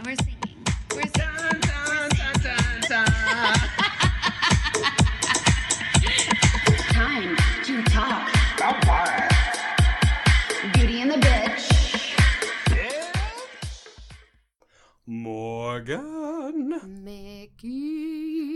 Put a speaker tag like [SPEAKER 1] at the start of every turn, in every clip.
[SPEAKER 1] And we're singing. We're singing. Dun, dun, dun, dun, dun. Time to talk. Beauty and the Bitch.
[SPEAKER 2] Morgan.
[SPEAKER 3] Mickey.
[SPEAKER 2] Do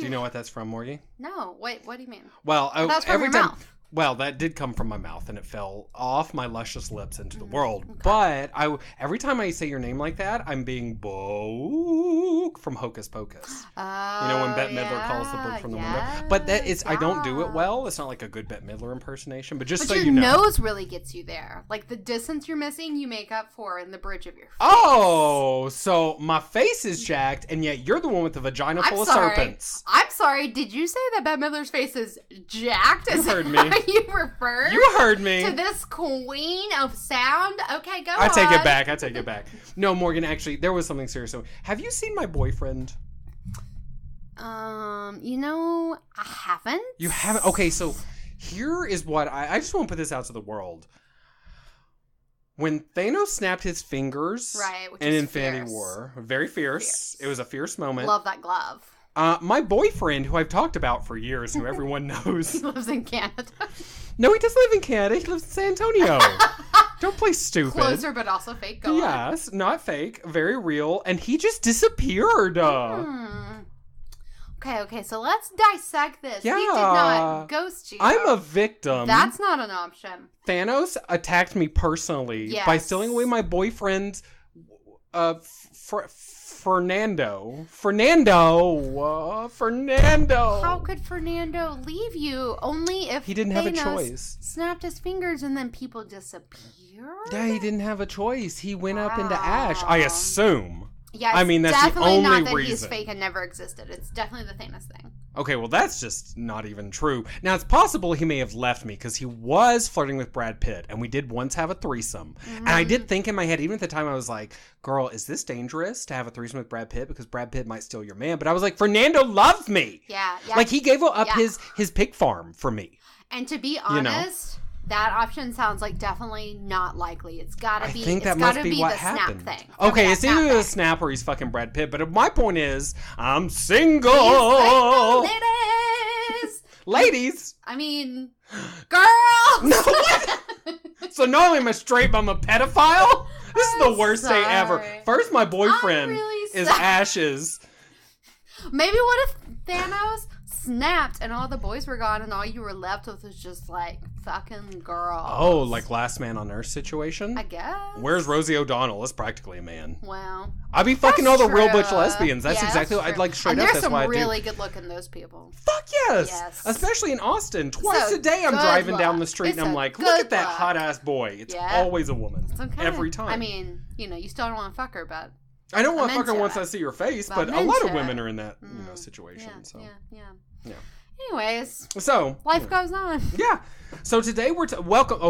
[SPEAKER 2] you know what that's from, Morgie?
[SPEAKER 3] No. Wait, what do you mean?
[SPEAKER 2] Well,
[SPEAKER 3] That's from your mouth.
[SPEAKER 2] Well, that did come from my mouth, and it fell off my luscious lips into the world. Okay. But every time I say your name like that, I'm being Boke from Hocus Pocus.
[SPEAKER 3] Oh,
[SPEAKER 2] you know when Bette Midler calls the book from the window? But that is, I don't do it well. It's not like a good Bette Midler impersonation, but just so you know.
[SPEAKER 3] Your nose really gets you there. Like the distance you're missing, you make up for in the bridge of your face.
[SPEAKER 2] Oh, so my face is jacked, and yet you're the one with the vagina full of serpents.
[SPEAKER 3] I'm sorry. Did you say that Bette Midler's face is jacked?
[SPEAKER 2] You heard me.
[SPEAKER 3] You referred
[SPEAKER 2] You heard me.
[SPEAKER 3] to this queen of sound? Okay, go on.
[SPEAKER 2] I take it back. No, Morgan, actually, there was something serious. So, have you seen my boyfriend?
[SPEAKER 3] I haven't.
[SPEAKER 2] You haven't? Okay, so here is what I just want to put this out to the world. When Thanos snapped his fingers in Infinity War, very fierce. It was a fierce moment.
[SPEAKER 3] Love that glove.
[SPEAKER 2] My boyfriend, who I've talked about for years, who everyone knows.
[SPEAKER 3] He lives in Canada.
[SPEAKER 2] No, he doesn't live in Canada. He lives in San Antonio. Don't play stupid.
[SPEAKER 3] Closer, but also fake. Go on.
[SPEAKER 2] Yes, not fake. Very real. And he just disappeared.
[SPEAKER 3] Okay, so let's dissect this.
[SPEAKER 2] Yeah.
[SPEAKER 3] He did not ghost you.
[SPEAKER 2] I'm a victim.
[SPEAKER 3] That's not an option.
[SPEAKER 2] Thanos attacked me personally by stealing away my boyfriend's Fernando.
[SPEAKER 3] How could Fernando leave you? Only if
[SPEAKER 2] he didn't have a choice.
[SPEAKER 3] Snapped his fingers and then people disappeared?
[SPEAKER 2] Yeah, he didn't have a choice. He went up into ash, I assume.
[SPEAKER 3] Yeah,
[SPEAKER 2] I mean, that's the only
[SPEAKER 3] not that
[SPEAKER 2] reason.
[SPEAKER 3] He's fake and never existed. It's definitely the Thanos thing.
[SPEAKER 2] Okay, well, that's just not even true. Now, it's possible he may have left me because he was flirting with Brad Pitt, and we did once have a threesome. Mm-hmm. And I did think in my head, even at the time, I was like, girl, is this dangerous to have a threesome with Brad Pitt? Because Brad Pitt might steal your man. But I was like, Fernando loves me.
[SPEAKER 3] Yeah.
[SPEAKER 2] Like, he gave up his pig farm for me.
[SPEAKER 3] And to be honest... That option sounds like definitely not likely. It's gotta be.
[SPEAKER 2] I think that
[SPEAKER 3] it's
[SPEAKER 2] must
[SPEAKER 3] gotta
[SPEAKER 2] be
[SPEAKER 3] be
[SPEAKER 2] what
[SPEAKER 3] the
[SPEAKER 2] happened.
[SPEAKER 3] Snap thing.
[SPEAKER 2] Okay, it's either the snap or he's fucking Brad Pitt. But my point is, I'm single.
[SPEAKER 3] Ladies.
[SPEAKER 2] Ladies.
[SPEAKER 3] I mean, girls.
[SPEAKER 2] No. So not only am I straight, but I'm a pedophile. This is the worst day ever. First, my boyfriend is ashes.
[SPEAKER 3] Maybe what if Thanos snapped and all the boys were gone and all you were left with was just like fucking girls.
[SPEAKER 2] Oh, like Last Man on Earth situation?
[SPEAKER 3] I guess.
[SPEAKER 2] Where's Rosie O'Donnell? That's practically a man.
[SPEAKER 3] Well,
[SPEAKER 2] I'd be fucking all the real butch lesbians. That's exactly what I'd like straight
[SPEAKER 3] and
[SPEAKER 2] up.
[SPEAKER 3] there's
[SPEAKER 2] That's
[SPEAKER 3] some
[SPEAKER 2] why I
[SPEAKER 3] really good looking those people.
[SPEAKER 2] Fuck yes. Especially in Austin. Twice a day I'm
[SPEAKER 3] good
[SPEAKER 2] driving
[SPEAKER 3] luck.
[SPEAKER 2] down the street
[SPEAKER 3] It's
[SPEAKER 2] and I'm
[SPEAKER 3] a
[SPEAKER 2] like,
[SPEAKER 3] good
[SPEAKER 2] look at that
[SPEAKER 3] luck.
[SPEAKER 2] hot ass boy. It's always a woman.
[SPEAKER 3] It's okay.
[SPEAKER 2] Every time.
[SPEAKER 3] I mean, you still don't want to fuck her, but
[SPEAKER 2] I don't want to fuck her
[SPEAKER 3] into
[SPEAKER 2] once
[SPEAKER 3] it.
[SPEAKER 2] I see her face, but a
[SPEAKER 3] I'm
[SPEAKER 2] lot of
[SPEAKER 3] into
[SPEAKER 2] women
[SPEAKER 3] it.
[SPEAKER 2] are in that situation.
[SPEAKER 3] Yeah.
[SPEAKER 2] Yeah.
[SPEAKER 3] Anyways,
[SPEAKER 2] so
[SPEAKER 3] life goes on.
[SPEAKER 2] Yeah. So today we're welcome.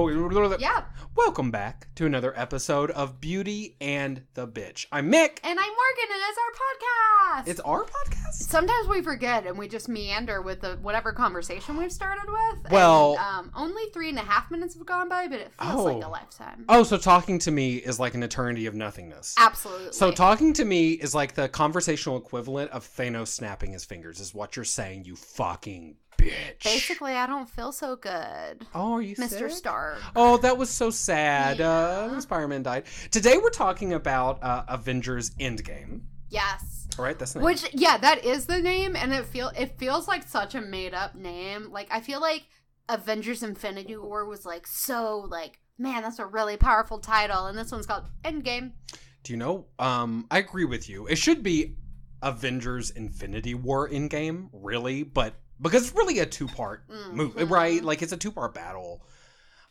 [SPEAKER 3] Yeah.
[SPEAKER 2] Welcome back to another episode of Beauty and the Bitch. I'm Mick,
[SPEAKER 3] And I'm Morgan, and it's our podcast.
[SPEAKER 2] It's our podcast.
[SPEAKER 3] Sometimes we forget, and we just meander with whatever conversation we've started with.
[SPEAKER 2] Well,
[SPEAKER 3] and, only 3.5 minutes have gone by, but it feels like a lifetime.
[SPEAKER 2] Oh, so talking to me is like an eternity of nothingness.
[SPEAKER 3] Absolutely.
[SPEAKER 2] So talking to me is like the conversational equivalent of Thanos snapping his fingers. Is what you're saying, you fucking bitch.
[SPEAKER 3] Basically, I don't feel so good.
[SPEAKER 2] Oh, are you
[SPEAKER 3] Mr.
[SPEAKER 2] sick?
[SPEAKER 3] Stark.
[SPEAKER 2] Oh, that was so sad.
[SPEAKER 3] Yeah.
[SPEAKER 2] Spider-Man died. Today we're talking about Avengers Endgame.
[SPEAKER 3] Yes.
[SPEAKER 2] All right, that's the name.
[SPEAKER 3] Which, that is the name, and it feels like such a made-up name. Like, I feel like Avengers Infinity War was like, so, like, man, that's a really powerful title, and this one's called Endgame.
[SPEAKER 2] Do you know, I agree with you. It should be Avengers Infinity War Endgame, really, but because it's really a two-part movie, right? Like, it's a two-part battle.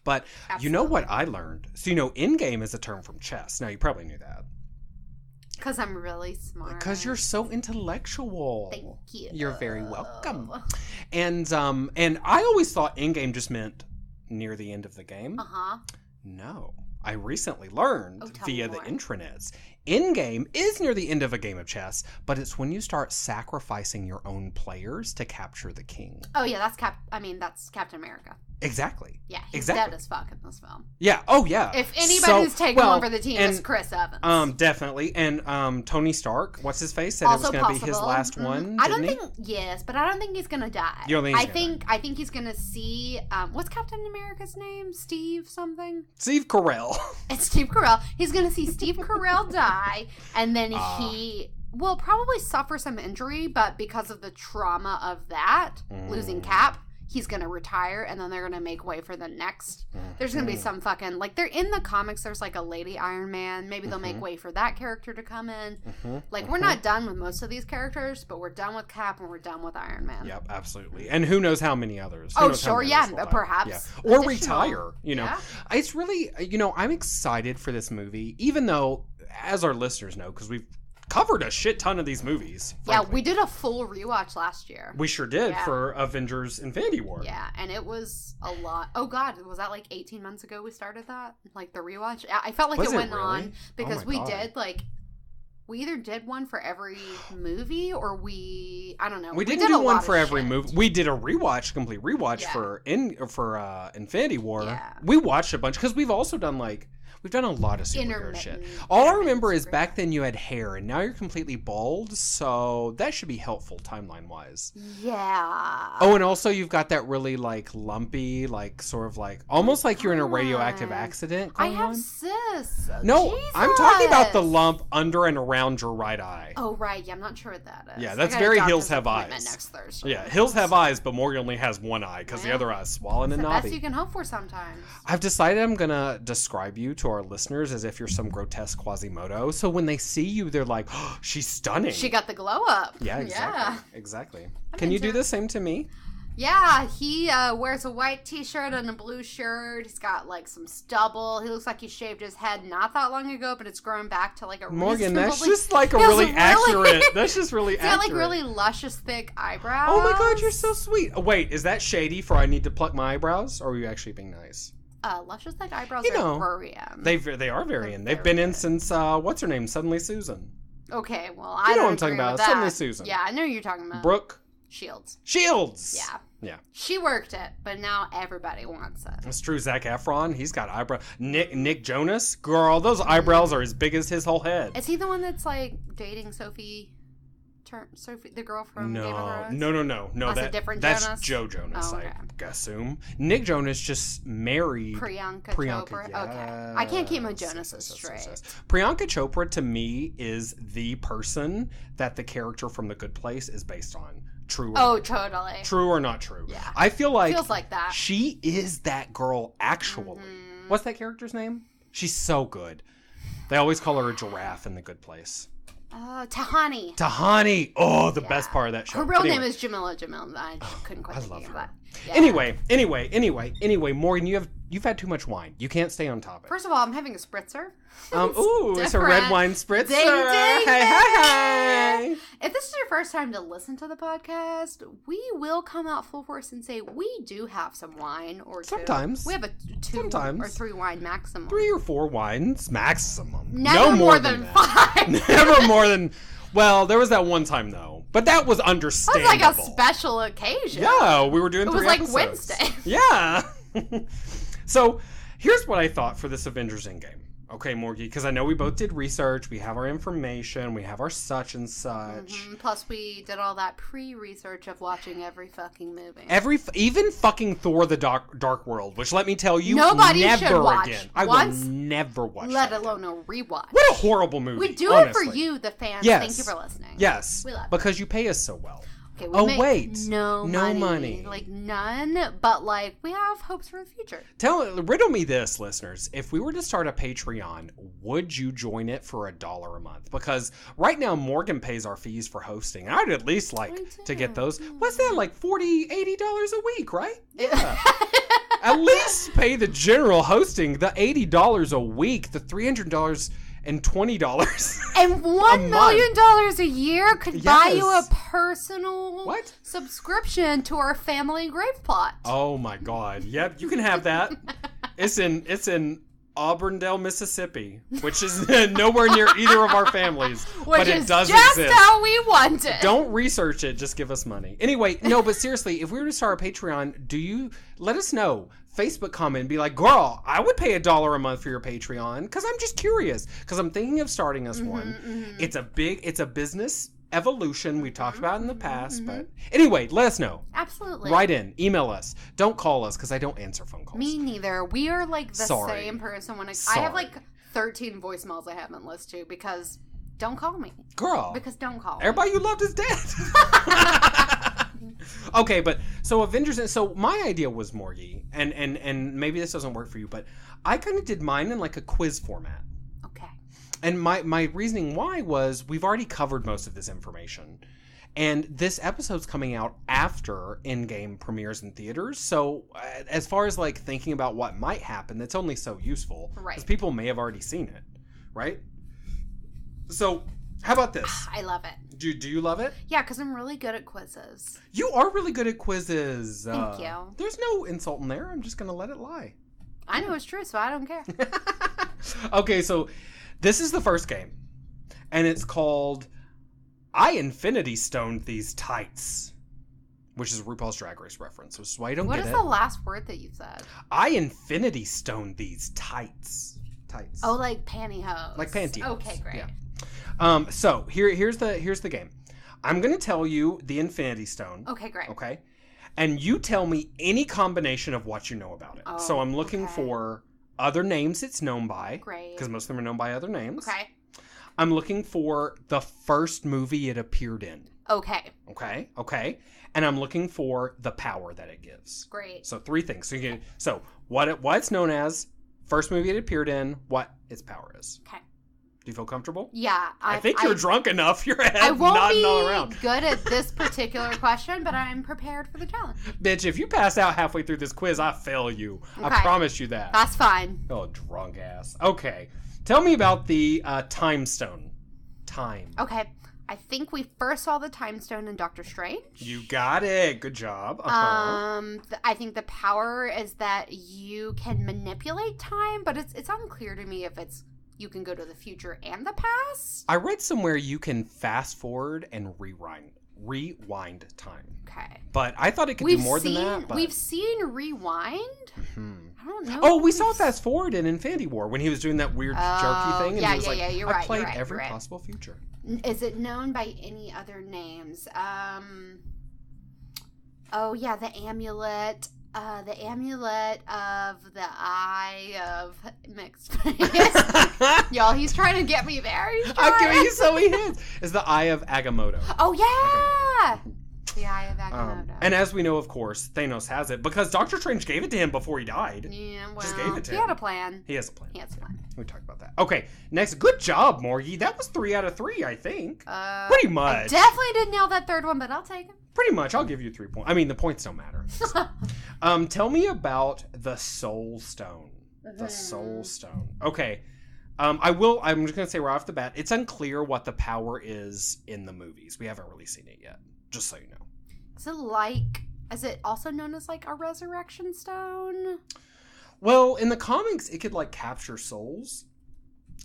[SPEAKER 2] But You know what I learned? So, Endgame is a term from chess. Now, you probably knew that.
[SPEAKER 3] Because I'm really smart.
[SPEAKER 2] Because you're so intellectual.
[SPEAKER 3] Thank you.
[SPEAKER 2] You're very welcome. And I always thought Endgame just meant near the end of the game.
[SPEAKER 3] Uh-huh.
[SPEAKER 2] No. I recently learned via the intranets. Endgame is near the end of a game of chess, but it's when you start sacrificing your own players to capture the king.
[SPEAKER 3] Oh yeah, that's Captain America.
[SPEAKER 2] Exactly.
[SPEAKER 3] Yeah, he's
[SPEAKER 2] exactly.
[SPEAKER 3] dead as fuck in this film.
[SPEAKER 2] Yeah. Oh yeah.
[SPEAKER 3] If anybody's taking one for the team, it's Chris Evans.
[SPEAKER 2] Definitely. And Tony Stark, what's his face, said
[SPEAKER 3] also
[SPEAKER 2] it was going to be his last one.
[SPEAKER 3] I don't think. Yes, but I don't think he's gonna die.
[SPEAKER 2] You don't think he's
[SPEAKER 3] gonna die? I think he's gonna see. What's Captain America's name? Steve something.
[SPEAKER 2] Steve Carell.
[SPEAKER 3] It's Steve Carell. He's gonna see Steve Carell die, and then he will probably suffer some injury, but because of the trauma of that, losing Cap, he's gonna retire, and then they're gonna make way for the next. There's gonna be some fucking, like, they're in the comics, there's like a lady Iron Man. Maybe they'll make way for that character to come in. Like, we're not done with most of these characters, but we're done with Cap and we're done with Iron Man.
[SPEAKER 2] Yep, absolutely. And who knows how many others.
[SPEAKER 3] Oh, sure, yeah, perhaps.
[SPEAKER 2] Yeah. Or retire, you know. Yeah. It's really, you know, I'm excited for this movie, even though, as our listeners know, because we've covered a shit ton of these movies. Frankly.
[SPEAKER 3] Yeah, we did a full rewatch last year.
[SPEAKER 2] We sure did for Avengers Infinity War.
[SPEAKER 3] Yeah, and it was a lot. Oh god, was that like 18 months ago we started that? Like the rewatch? I felt like it went on because we did like, we either did one for every movie or I don't know.
[SPEAKER 2] We didn't do one for every movie. We did a complete rewatch for Infinity War. Yeah. We watched a bunch because we've also done we've done a lot of superhero shit. All I remember is back then you had hair, and now you're completely bald, so that should be helpful timeline-wise.
[SPEAKER 3] Yeah.
[SPEAKER 2] Oh, and also you've got that really, lumpy, sort of almost like you're in a radioactive accident
[SPEAKER 3] I have cysts.
[SPEAKER 2] No,
[SPEAKER 3] Jesus.
[SPEAKER 2] I'm talking about the lump under and around your right eye.
[SPEAKER 3] Oh, right. Yeah, I'm not sure what that is.
[SPEAKER 2] Yeah, that's very Hills Have Eyes.
[SPEAKER 3] Next Thursday.
[SPEAKER 2] Yeah, Hills Have Eyes, but Morgan only has one eye, because the other eye's swollen and knobby.
[SPEAKER 3] That's the best you can hope for sometimes.
[SPEAKER 2] I've decided I'm going to describe you to our listeners as if you're some grotesque Quasimodo. So when they see you, they're like, oh, she's stunning.
[SPEAKER 3] She got the glow up.
[SPEAKER 2] Yeah, exactly. Yeah. Exactly. Can you do the same to me?
[SPEAKER 3] Yeah, he wears a white t-shirt and a blue shirt. He's got some stubble. He looks like he shaved his head not that long ago, but it's grown back to a
[SPEAKER 2] Morgan, that's just really accurate. That's just really accurate.
[SPEAKER 3] He's got really luscious, thick eyebrows.
[SPEAKER 2] Oh my god, you're so sweet. Oh, wait, is that shady for I need to pluck my eyebrows, or are you actually being nice?
[SPEAKER 3] Luscious thick eyebrows are very in.
[SPEAKER 2] They are very in. They've been in since what's her name? Suddenly Susan.
[SPEAKER 3] Okay, well
[SPEAKER 2] you know what I'm talking about. Suddenly Susan.
[SPEAKER 3] Yeah, I know who you're talking about.
[SPEAKER 2] Brooke
[SPEAKER 3] Shields.
[SPEAKER 2] Yeah. Yeah.
[SPEAKER 3] She worked it, but now everybody wants it.
[SPEAKER 2] It's true. Zac Efron, he's got eyebrows. Nick Jonas, girl, those eyebrows are as big as his whole head.
[SPEAKER 3] Is he the one that's dating Sophie, the girl from Game of Thrones?
[SPEAKER 2] No.
[SPEAKER 3] That's a different
[SPEAKER 2] Jonas?
[SPEAKER 3] That's
[SPEAKER 2] Joe Jonas, I assume. Nick Jonas just married
[SPEAKER 3] Priyanka Chopra.
[SPEAKER 2] Yes.
[SPEAKER 3] Okay. I can't keep my Jonases straight.
[SPEAKER 2] Yes. Priyanka Chopra, to me, is the person that the character from The Good Place is based on. True or not
[SPEAKER 3] totally.
[SPEAKER 2] True or not true.
[SPEAKER 3] Yeah.
[SPEAKER 2] I feel like
[SPEAKER 3] feels like that.
[SPEAKER 2] She is that girl actually. Mm-hmm. What's that character's name? She's so good. They always call her a giraffe in The Good Place.
[SPEAKER 3] Tahani.
[SPEAKER 2] Oh, the best part of that show.
[SPEAKER 3] Her real name is Jamila. I couldn't quite
[SPEAKER 2] think of that.
[SPEAKER 3] Yeah.
[SPEAKER 2] Anyway, Morgan, you've had too much wine. You can't stay on topic.
[SPEAKER 3] First of all, I'm having a spritzer.
[SPEAKER 2] It's a red wine spritzer.
[SPEAKER 3] Ding, ding,
[SPEAKER 2] hey.
[SPEAKER 3] If this is your first time to listen to the podcast, we will come out full force and say we do have some wine or two.
[SPEAKER 2] Sometimes.
[SPEAKER 3] We have a 2 or 3 wine maximum.
[SPEAKER 2] 3 or 4 wines maximum.
[SPEAKER 3] Never
[SPEAKER 2] no
[SPEAKER 3] more than 5.
[SPEAKER 2] Never more than... Well, there was that one time, though. But that was understandable.
[SPEAKER 3] It was like a special occasion.
[SPEAKER 2] Yeah, we were doing 3
[SPEAKER 3] episodes.
[SPEAKER 2] It was
[SPEAKER 3] Wednesday.
[SPEAKER 2] Yeah. So, here's what I thought for this Avengers Endgame. Okay, Morgie, because I know we both did research. We have our information. We have our such and such.
[SPEAKER 3] Mm-hmm. Plus, we did all that pre-research of watching every fucking movie.
[SPEAKER 2] Even fucking Thor: The Dark World, which let me tell you,
[SPEAKER 3] nobody
[SPEAKER 2] never
[SPEAKER 3] should watch
[SPEAKER 2] again. I will never watch.
[SPEAKER 3] Let alone a rewatch.
[SPEAKER 2] What a horrible movie.
[SPEAKER 3] We do
[SPEAKER 2] honestly.
[SPEAKER 3] it for you, the fans.
[SPEAKER 2] Yes.
[SPEAKER 3] Thank you for listening.
[SPEAKER 2] Yes,
[SPEAKER 3] we love
[SPEAKER 2] because you pay us so well.
[SPEAKER 3] Okay, we make no
[SPEAKER 2] money.
[SPEAKER 3] None, but we have hopes for the future.
[SPEAKER 2] Riddle me this, listeners. If we were to start a Patreon, would you join it for $1 a month? Because right now Morgan pays our fees for hosting. I'd at least to get those. What's that, $40, $80 a week, right? Yeah. At least pay the general hosting the $80 a week, the $300 and $20
[SPEAKER 3] and $1 million a year could buy you a personal subscription to our family grave plot.
[SPEAKER 2] Oh my god. Yep, you can have that. It's in Auburndale, Mississippi, which is nowhere near either of our families, but it does
[SPEAKER 3] just
[SPEAKER 2] exist.
[SPEAKER 3] How we want it.
[SPEAKER 2] Don't research it, just give us money. Anyway, no, but seriously, if we were to start a Patreon, let us know. Facebook comment and be like, girl, I would pay $1 a month for your Patreon, because I'm just curious, because I'm thinking of starting us one. It's a business evolution we talked about in the past, but anyway, let us know.
[SPEAKER 3] Absolutely.
[SPEAKER 2] Write in, email us. Don't call us, because I don't answer phone calls.
[SPEAKER 3] Me neither. We are like the
[SPEAKER 2] Sorry.
[SPEAKER 3] same person when I
[SPEAKER 2] Sorry.
[SPEAKER 3] have like 13 voicemails I haven't listened to because don't call me.
[SPEAKER 2] Girl.
[SPEAKER 3] Because don't call me.
[SPEAKER 2] Everybody you loved is dead. Okay, but so Avengers, so my idea was, Morgie, and maybe this doesn't work for you, but I kind of did mine in like a quiz format.
[SPEAKER 3] Okay.
[SPEAKER 2] And my reasoning why was we've already covered most of this information. And this episode's coming out after Endgame premieres in theaters. So as far as like thinking about what might happen, that's only so useful.
[SPEAKER 3] Right.
[SPEAKER 2] Because people may have already seen it. Right? So how about this?
[SPEAKER 3] I love it.
[SPEAKER 2] Do you love it?
[SPEAKER 3] Yeah, because I'm really good at quizzes.
[SPEAKER 2] You are really good at quizzes.
[SPEAKER 3] Thank you.
[SPEAKER 2] There's no insult in there. I'm just going to let it lie.
[SPEAKER 3] I know it's true, so I don't care.
[SPEAKER 2] Okay, so this is the first game. And it's called I Infinity Stoned These Tights. Which is a RuPaul's Drag Race reference, which is why I don't
[SPEAKER 3] What
[SPEAKER 2] get
[SPEAKER 3] is
[SPEAKER 2] it.
[SPEAKER 3] the last word that you said?
[SPEAKER 2] I Infinity Stoned These Tights. Tights.
[SPEAKER 3] Oh, like pantyhose.
[SPEAKER 2] Like pantyhose.
[SPEAKER 3] Okay, great.
[SPEAKER 2] Yeah. So here's the game. I'm gonna tell you the Infinity Stone.
[SPEAKER 3] Okay, great.
[SPEAKER 2] Okay. And you tell me any combination of what you know about it.
[SPEAKER 3] Oh,
[SPEAKER 2] so I'm looking
[SPEAKER 3] okay.
[SPEAKER 2] for other names it's known by.
[SPEAKER 3] Great.
[SPEAKER 2] Because most of them are known by other names.
[SPEAKER 3] Okay.
[SPEAKER 2] I'm looking for the first movie it appeared in.
[SPEAKER 3] Okay.
[SPEAKER 2] Okay. And I'm looking for the power that it gives.
[SPEAKER 3] Great.
[SPEAKER 2] So 3 things. So what it's known as, first movie it appeared in, what its power is.
[SPEAKER 3] Okay.
[SPEAKER 2] Do you feel comfortable?
[SPEAKER 3] Yeah.
[SPEAKER 2] I think you're drunk enough. Your head
[SPEAKER 3] I won't
[SPEAKER 2] nodding
[SPEAKER 3] be
[SPEAKER 2] all around.
[SPEAKER 3] good at this particular question, but I'm prepared for the challenge.
[SPEAKER 2] Bitch, if you pass out halfway through this quiz, I fail you. I
[SPEAKER 3] Okay.
[SPEAKER 2] promise you that.
[SPEAKER 3] That's fine.
[SPEAKER 2] Oh, drunk ass. Okay. Tell me about the time stone. Time.
[SPEAKER 3] Okay. I think we first saw the time stone in Doctor Strange.
[SPEAKER 2] You got it. Good job. Uh-huh.
[SPEAKER 3] I think the power is that you can manipulate time, but it's unclear to me if it's you can go to the future and the past.
[SPEAKER 2] I read somewhere you can fast forward and rewind time.
[SPEAKER 3] Okay.
[SPEAKER 2] But I thought it could do more than that. But...
[SPEAKER 3] We've seen rewind. I don't know.
[SPEAKER 2] Oh, we saw fast forward in Infinity War when he was doing that weird jerky thing. And
[SPEAKER 3] yeah,
[SPEAKER 2] he was like,
[SPEAKER 3] you're
[SPEAKER 2] I
[SPEAKER 3] right.
[SPEAKER 2] played
[SPEAKER 3] You're right,
[SPEAKER 2] every
[SPEAKER 3] you're right.
[SPEAKER 2] possible future.
[SPEAKER 3] Is it known by any other names? Oh yeah, the amulet. The amulet of the eye of mixed face. Y'all, he's trying to get me there.
[SPEAKER 2] I'm giving you so many hints. It's the Eye of Agamotto.
[SPEAKER 3] Oh yeah, the eye of Agamotto.
[SPEAKER 2] And as we know, of course, Thanos has it because Doctor Strange gave it to him before he died.
[SPEAKER 3] Yeah, well,
[SPEAKER 2] Just gave it to
[SPEAKER 3] he
[SPEAKER 2] him.
[SPEAKER 3] had a plan.
[SPEAKER 2] He has a plan.
[SPEAKER 3] He has a plan.
[SPEAKER 2] We talked about that. Okay, next. Good job, Morgie. That was 3 out of 3, I think. Pretty much.
[SPEAKER 3] I definitely didn't nail that third one, but I'll take it.
[SPEAKER 2] Pretty much. I'll give you 3 points. I mean, the points don't matter. Tell me about the Soul Stone. The Soul Stone. Okay. I'm just going to say right off the bat, it's unclear what the power is in the movies. We haven't really seen it yet. Just so you know.
[SPEAKER 3] Is it also known as like a resurrection stone?
[SPEAKER 2] Well, in the comics, it could like capture souls.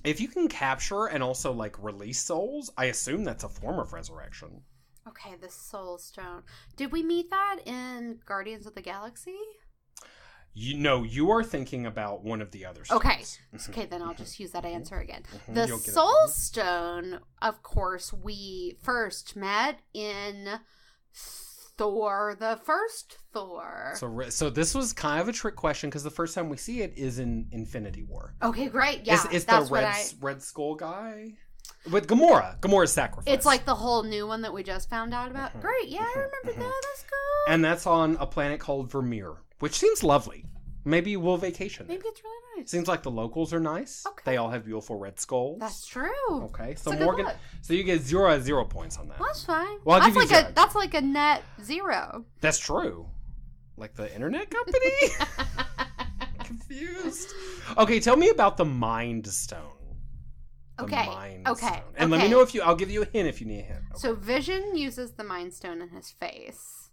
[SPEAKER 2] If you can capture and also like release souls, I assume that's a form of resurrection.
[SPEAKER 3] Okay, the Soul Stone. Did we meet that in Guardians of the Galaxy?
[SPEAKER 2] You are thinking about one of the other stones.
[SPEAKER 3] Okay. Okay, then I'll just use that answer again. The
[SPEAKER 2] You'll get it.
[SPEAKER 3] Soul Stone, of course, we first met in Thor, the first Thor.
[SPEAKER 2] So this was kind of a trick question because the first time we see it is in Infinity War.
[SPEAKER 3] Okay, great. Yeah,
[SPEAKER 2] Is
[SPEAKER 3] that's
[SPEAKER 2] the Red Skull guy? With Gamora's sacrifice.
[SPEAKER 3] It's like the whole new one that we just found out about. Great, yeah, I remember that. That's cool.
[SPEAKER 2] And that's on a planet called Vermeer, which seems lovely. Maybe we'll vacation there.
[SPEAKER 3] Maybe it's really nice.
[SPEAKER 2] Seems like the locals are nice.
[SPEAKER 3] Okay.
[SPEAKER 2] They all have beautiful red skulls.
[SPEAKER 3] That's true.
[SPEAKER 2] Okay, so
[SPEAKER 3] That's a good
[SPEAKER 2] Morgan,
[SPEAKER 3] look.
[SPEAKER 2] so you get 0 out of 0 points on that.
[SPEAKER 3] Well, that's fine.
[SPEAKER 2] Well, I'll
[SPEAKER 3] that's
[SPEAKER 2] give you
[SPEAKER 3] like
[SPEAKER 2] zero.
[SPEAKER 3] that's like a net 0.
[SPEAKER 2] That's true. Like the internet company? Confused. Okay, tell me about the Mind Stone. The
[SPEAKER 3] Okay.
[SPEAKER 2] Mind
[SPEAKER 3] Okay.
[SPEAKER 2] Stone. And let me know I'll give you a hint if you need a hint. Okay.
[SPEAKER 3] So Vision uses the Mind Stone in his face.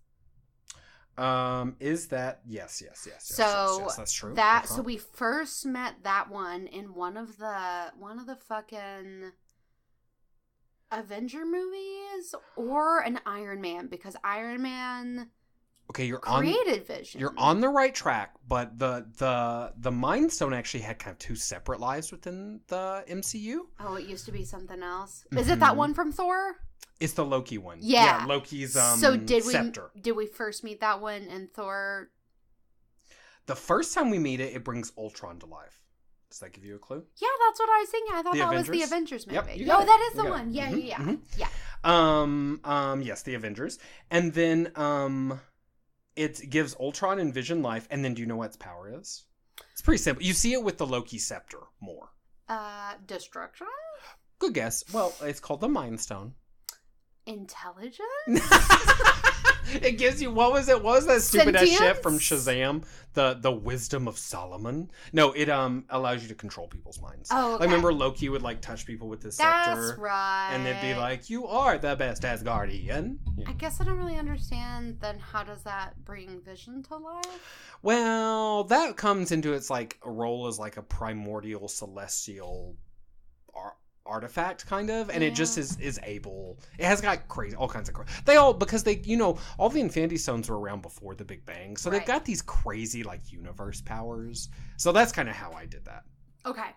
[SPEAKER 2] Is that yes,
[SPEAKER 3] So
[SPEAKER 2] that's true.
[SPEAKER 3] So we first met that one in one of the fucking Avenger movies or an Iron Man, because Iron Man created Vision.
[SPEAKER 2] You're on the right track, but the Mind Stone actually had kind of two separate lives within the MCU.
[SPEAKER 3] Oh, it used to be something else. Is it that one from Thor?
[SPEAKER 2] It's the Loki one.
[SPEAKER 3] Yeah,
[SPEAKER 2] Loki's scepter.
[SPEAKER 3] Did we first meet that one in Thor?
[SPEAKER 2] The first time we meet it, it brings Ultron to life. Does that give you a clue?
[SPEAKER 3] Yeah, that's what I was thinking. I thought that was the Avengers movie.
[SPEAKER 2] Yep,
[SPEAKER 3] that is the one. Yeah,
[SPEAKER 2] Yes, the Avengers. And then it gives Ultron and Vision life, and then do you know what its power is? It's pretty simple. You see it with the Loki scepter more.
[SPEAKER 3] Destruction?
[SPEAKER 2] Good guess. Well, it's called the Mind Stone.
[SPEAKER 3] Intelligence?
[SPEAKER 2] It gives you, what was that stupid ass shit from Shazam? The wisdom of Solomon? No, it allows you to control people's minds.
[SPEAKER 3] Oh, okay.
[SPEAKER 2] Like, remember Loki would like touch people with his scepter?
[SPEAKER 3] That's right.
[SPEAKER 2] And they'd be like, you are the best Asgardian. Yeah.
[SPEAKER 3] I guess I don't really understand, then how does that bring Vision to life?
[SPEAKER 2] Well, that comes into its like a role as like a primordial celestial artifact kind of, and it just is able, it has got crazy, all kinds of because all the Infinity Stones were around before the Big Bang, so they've got these crazy like universe powers. So that's kind of how I did that. Okay.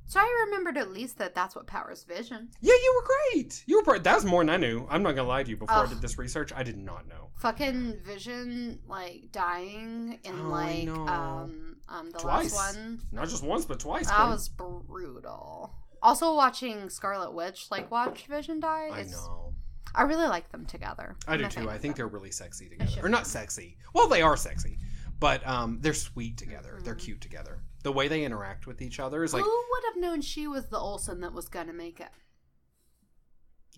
[SPEAKER 3] So I remembered at least that's what powers Vision.
[SPEAKER 2] Yeah, you were great. That was more than I knew. I'm not gonna lie to you. Before I did this research, I did not know.
[SPEAKER 3] Fucking Vision, like, dying in, the
[SPEAKER 2] twice.
[SPEAKER 3] last one.
[SPEAKER 2] Not just once, but twice.
[SPEAKER 3] That was brutal. Also watching Scarlet Witch, watch Vision die.
[SPEAKER 2] I know.
[SPEAKER 3] I really like them together.
[SPEAKER 2] I do too. I think they're really sexy together. Or not sexy. Well, they are sexy. But they're sweet together. Mm-hmm. They're cute together. The way they interact with each other is like...
[SPEAKER 3] Who would have known she was the Olsen that was going to make it?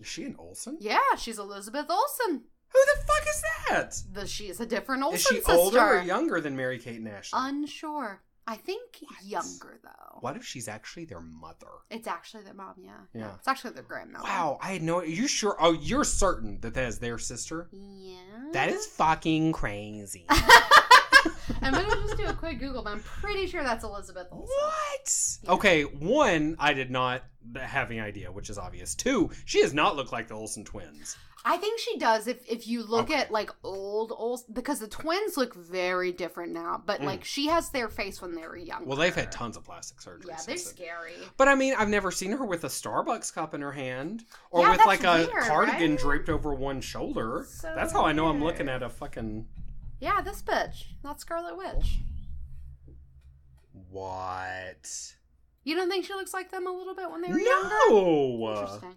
[SPEAKER 2] Is she an Olsen?
[SPEAKER 3] Yeah, she's Elizabeth Olsen.
[SPEAKER 2] Who the fuck is that?
[SPEAKER 3] She's a different Olsen
[SPEAKER 2] sister. Is she older or younger than Mary-Kate and Ashley?
[SPEAKER 3] Unsure. I think younger, though.
[SPEAKER 2] What if she's actually their mother?
[SPEAKER 3] It's actually their mom, yeah.
[SPEAKER 2] Yeah.
[SPEAKER 3] It's actually their grandmother.
[SPEAKER 2] Wow, I had no... Are you sure? Oh, you're certain that is their sister?
[SPEAKER 3] Yeah.
[SPEAKER 2] That is fucking crazy.
[SPEAKER 3] I'm going to just do a quick Google, but I'm pretty sure that's Elizabeth Olsen.
[SPEAKER 2] What?
[SPEAKER 3] Yeah.
[SPEAKER 2] Okay, one, I did not have any idea, which is obvious. Two, she does not look like the Olsen twins.
[SPEAKER 3] I think she does if you look at, old Olsen, because the twins look very different now, but, she has their face when they were younger.
[SPEAKER 2] Well, they've had tons of plastic surgery.
[SPEAKER 3] Yeah, they're scary.
[SPEAKER 2] But, I mean, I've never seen her with a Starbucks cup in her hand, or with, a cardigan draped over one shoulder. So that's how I know I'm looking at a fucking...
[SPEAKER 3] Yeah, this bitch. Not Scarlet Witch.
[SPEAKER 2] What?
[SPEAKER 3] You don't think she looks like them a little bit when they were younger?
[SPEAKER 2] No!
[SPEAKER 3] Interesting.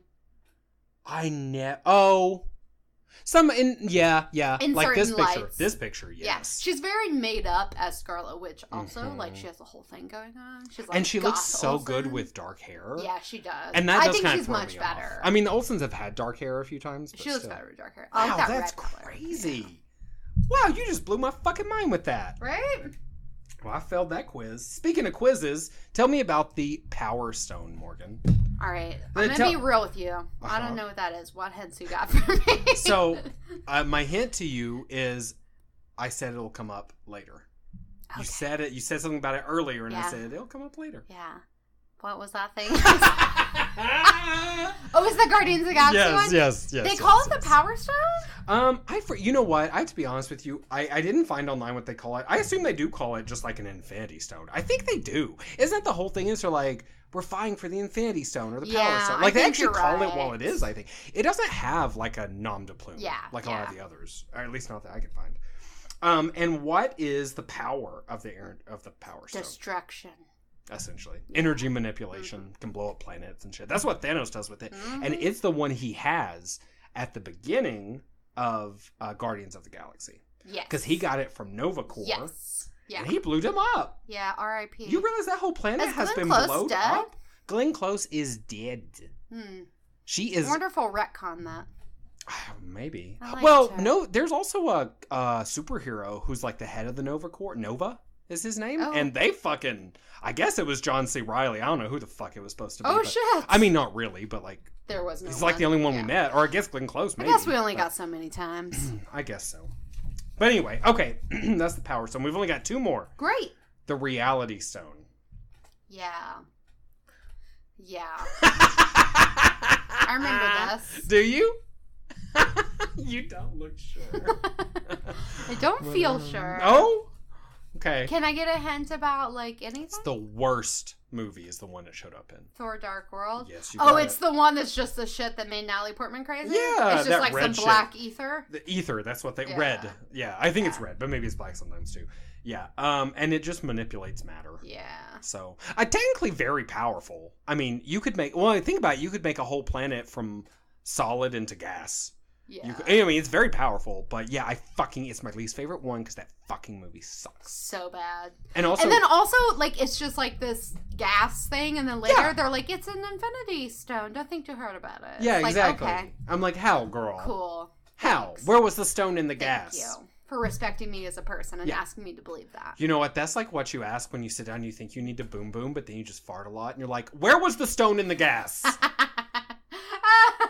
[SPEAKER 2] Yeah.
[SPEAKER 3] In
[SPEAKER 2] like this
[SPEAKER 3] certain
[SPEAKER 2] picture.
[SPEAKER 3] lights.
[SPEAKER 2] This picture, yes.
[SPEAKER 3] Yeah. She's very made up as Scarlet Witch also. Mm-hmm. She has a whole thing going on. She's
[SPEAKER 2] and she looks so
[SPEAKER 3] Olsen.
[SPEAKER 2] good with dark hair.
[SPEAKER 3] Yeah, she does.
[SPEAKER 2] And that
[SPEAKER 3] I
[SPEAKER 2] does
[SPEAKER 3] think
[SPEAKER 2] kind
[SPEAKER 3] she's
[SPEAKER 2] of
[SPEAKER 3] much better.
[SPEAKER 2] Off. I mean, the Olsens have had dark hair a few times. But
[SPEAKER 3] she looks better with dark hair.
[SPEAKER 2] Wow, that's crazy. Yeah. Wow, you just blew my fucking mind with that.
[SPEAKER 3] Right?
[SPEAKER 2] Well, I failed that quiz. Speaking of quizzes, tell me about the Power Stone, Morgan.
[SPEAKER 3] All right. I'm going to be real with you. I don't know what that is. What hints you got for me?
[SPEAKER 2] So, my hint to you is I said it'll come up later. Okay. You said it. You said something about it earlier, and I said it'll come up later.
[SPEAKER 3] Yeah. What was that thing? Oh, it's the Guardians of the Galaxy one?
[SPEAKER 2] Yes.
[SPEAKER 3] They call it the Power Stone?
[SPEAKER 2] You know what? I have to be honest with you. I didn't find online what they call it. I assume they do call it just like an Infinity Stone. I think they do. Isn't that the whole thing? Is they're like, we're fighting for the Infinity Stone or the Power Stone. Like, they actually call it while it is, I think. It doesn't have like a nom de plume. Like a lot of the others. Or at least not that I could find. And what is the power of the Power Stone?
[SPEAKER 3] Destruction.
[SPEAKER 2] Essentially. Energy manipulation, can blow up planets and shit. That's what Thanos does with it. Mm-hmm. And it's the one he has at the beginning of Guardians of the Galaxy.
[SPEAKER 3] Yes.
[SPEAKER 2] Because he got it from Nova Corps.
[SPEAKER 3] Yes. Yeah.
[SPEAKER 2] And he blew them up.
[SPEAKER 3] Yeah, R.I.P.
[SPEAKER 2] You realize that whole planet has been blown up? Glenn Close is dead. She is...
[SPEAKER 3] Wonderful retcon that.
[SPEAKER 2] Maybe. No, there's also a superhero who's like the head of the Nova Corps. Nova is his name. Oh. And they fucking... I guess it was John C. Reilly. I don't know who the fuck it was supposed to be.
[SPEAKER 3] Oh, shit.
[SPEAKER 2] I mean, not really, but like...
[SPEAKER 3] There was no
[SPEAKER 2] He's like the only one we met. Or I guess Glenn Close, maybe.
[SPEAKER 3] I guess we only got so many times.
[SPEAKER 2] I guess so. But anyway, okay. That's the Power Stone. We've only got 2 more.
[SPEAKER 3] Great.
[SPEAKER 2] The Reality Stone.
[SPEAKER 3] Yeah. I remember this.
[SPEAKER 2] Do you? You don't look sure.
[SPEAKER 3] I don't feel sure.
[SPEAKER 2] Oh? Okay.
[SPEAKER 3] Can I get a hint about, like, anything?
[SPEAKER 2] It's the worst movie is the one it showed up in.
[SPEAKER 3] Thor Dark World?
[SPEAKER 2] Yes,
[SPEAKER 3] it's the one that's just the shit that made Natalie Portman crazy?
[SPEAKER 2] Yeah,
[SPEAKER 3] it's just
[SPEAKER 2] that
[SPEAKER 3] like
[SPEAKER 2] red
[SPEAKER 3] some black ether?
[SPEAKER 2] The ether, that's what they... Yeah. Red. Yeah, I think it's red, but maybe it's black sometimes too. Yeah, and it just manipulates matter.
[SPEAKER 3] Yeah.
[SPEAKER 2] So, technically very powerful. I mean, you could make... Well, think about it, you could make a whole planet from solid into gas.
[SPEAKER 3] Yeah.
[SPEAKER 2] I mean, it's very powerful, but yeah, it's my least favorite one because that fucking movie sucks.
[SPEAKER 3] So bad.
[SPEAKER 2] And then
[SPEAKER 3] also, like, it's just like this gas thing, and then later they're like, it's an infinity stone. Don't think too hard about it.
[SPEAKER 2] Yeah,
[SPEAKER 3] like,
[SPEAKER 2] exactly.
[SPEAKER 3] Okay.
[SPEAKER 2] I'm like, how, girl?
[SPEAKER 3] Cool.
[SPEAKER 2] How?
[SPEAKER 3] Thanks.
[SPEAKER 2] Where was the stone in the gas?
[SPEAKER 3] Thank you for respecting me as a person and asking me to believe that.
[SPEAKER 2] You know what? That's like what you ask when you sit down and you think you need to boom boom, but then you just fart a lot, and you're like, where was the stone in the gas?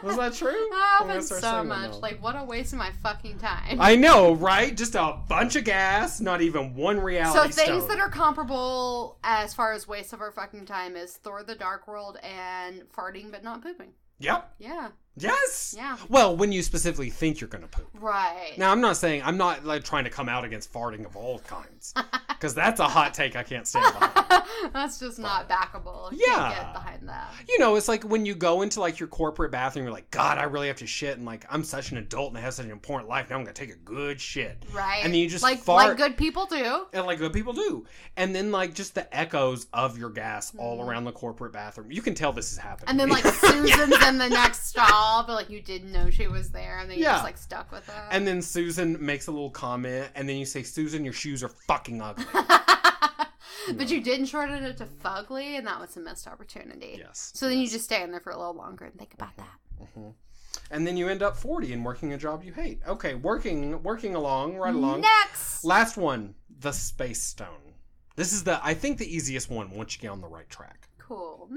[SPEAKER 2] Was that true?
[SPEAKER 3] That happens so much. Like, what a waste of my fucking time.
[SPEAKER 2] I know, right? Just a bunch of gas, not even one reality
[SPEAKER 3] stone. So things
[SPEAKER 2] stone.
[SPEAKER 3] that are comparable as far as waste of our fucking time is Thor the Dark World and farting but not pooping.
[SPEAKER 2] Yep.
[SPEAKER 3] Yeah.
[SPEAKER 2] Yes.
[SPEAKER 3] Yeah.
[SPEAKER 2] Well, when you specifically think you're going to poop.
[SPEAKER 3] Right.
[SPEAKER 2] Now, I'm not like trying to come out against farting of all kinds. Because that's a hot take I can't stand behind.
[SPEAKER 3] That's just not backable. You can't get behind that.
[SPEAKER 2] You know, it's like when you go into like your corporate bathroom, you're like, God, I really have to shit. And like, I'm such an adult and I have such an important life. Now I'm going to take a good shit.
[SPEAKER 3] Right.
[SPEAKER 2] And then you just
[SPEAKER 3] fart.
[SPEAKER 2] Like
[SPEAKER 3] good people do.
[SPEAKER 2] And like good people do. And then like just the echoes of your gas all around the corporate bathroom. You can tell this is happening.
[SPEAKER 3] And then like Susan's in the next stall, but like you didn't know she was there, and then you just like stuck with it.
[SPEAKER 2] And then Susan makes a little comment, and then you say, Susan, your shoes are fucking ugly.
[SPEAKER 3] But you didn't shorten it to fugly, and that was a missed opportunity.
[SPEAKER 2] Yes.
[SPEAKER 3] So then you just stay in there for a little longer and think about that.
[SPEAKER 2] Mm-hmm. And then you end up 40 and working a job you hate. Okay, working along, right along.
[SPEAKER 3] Next!
[SPEAKER 2] Last one, the Space Stone. This is I think the easiest one once you get on the right track.
[SPEAKER 3] Cool.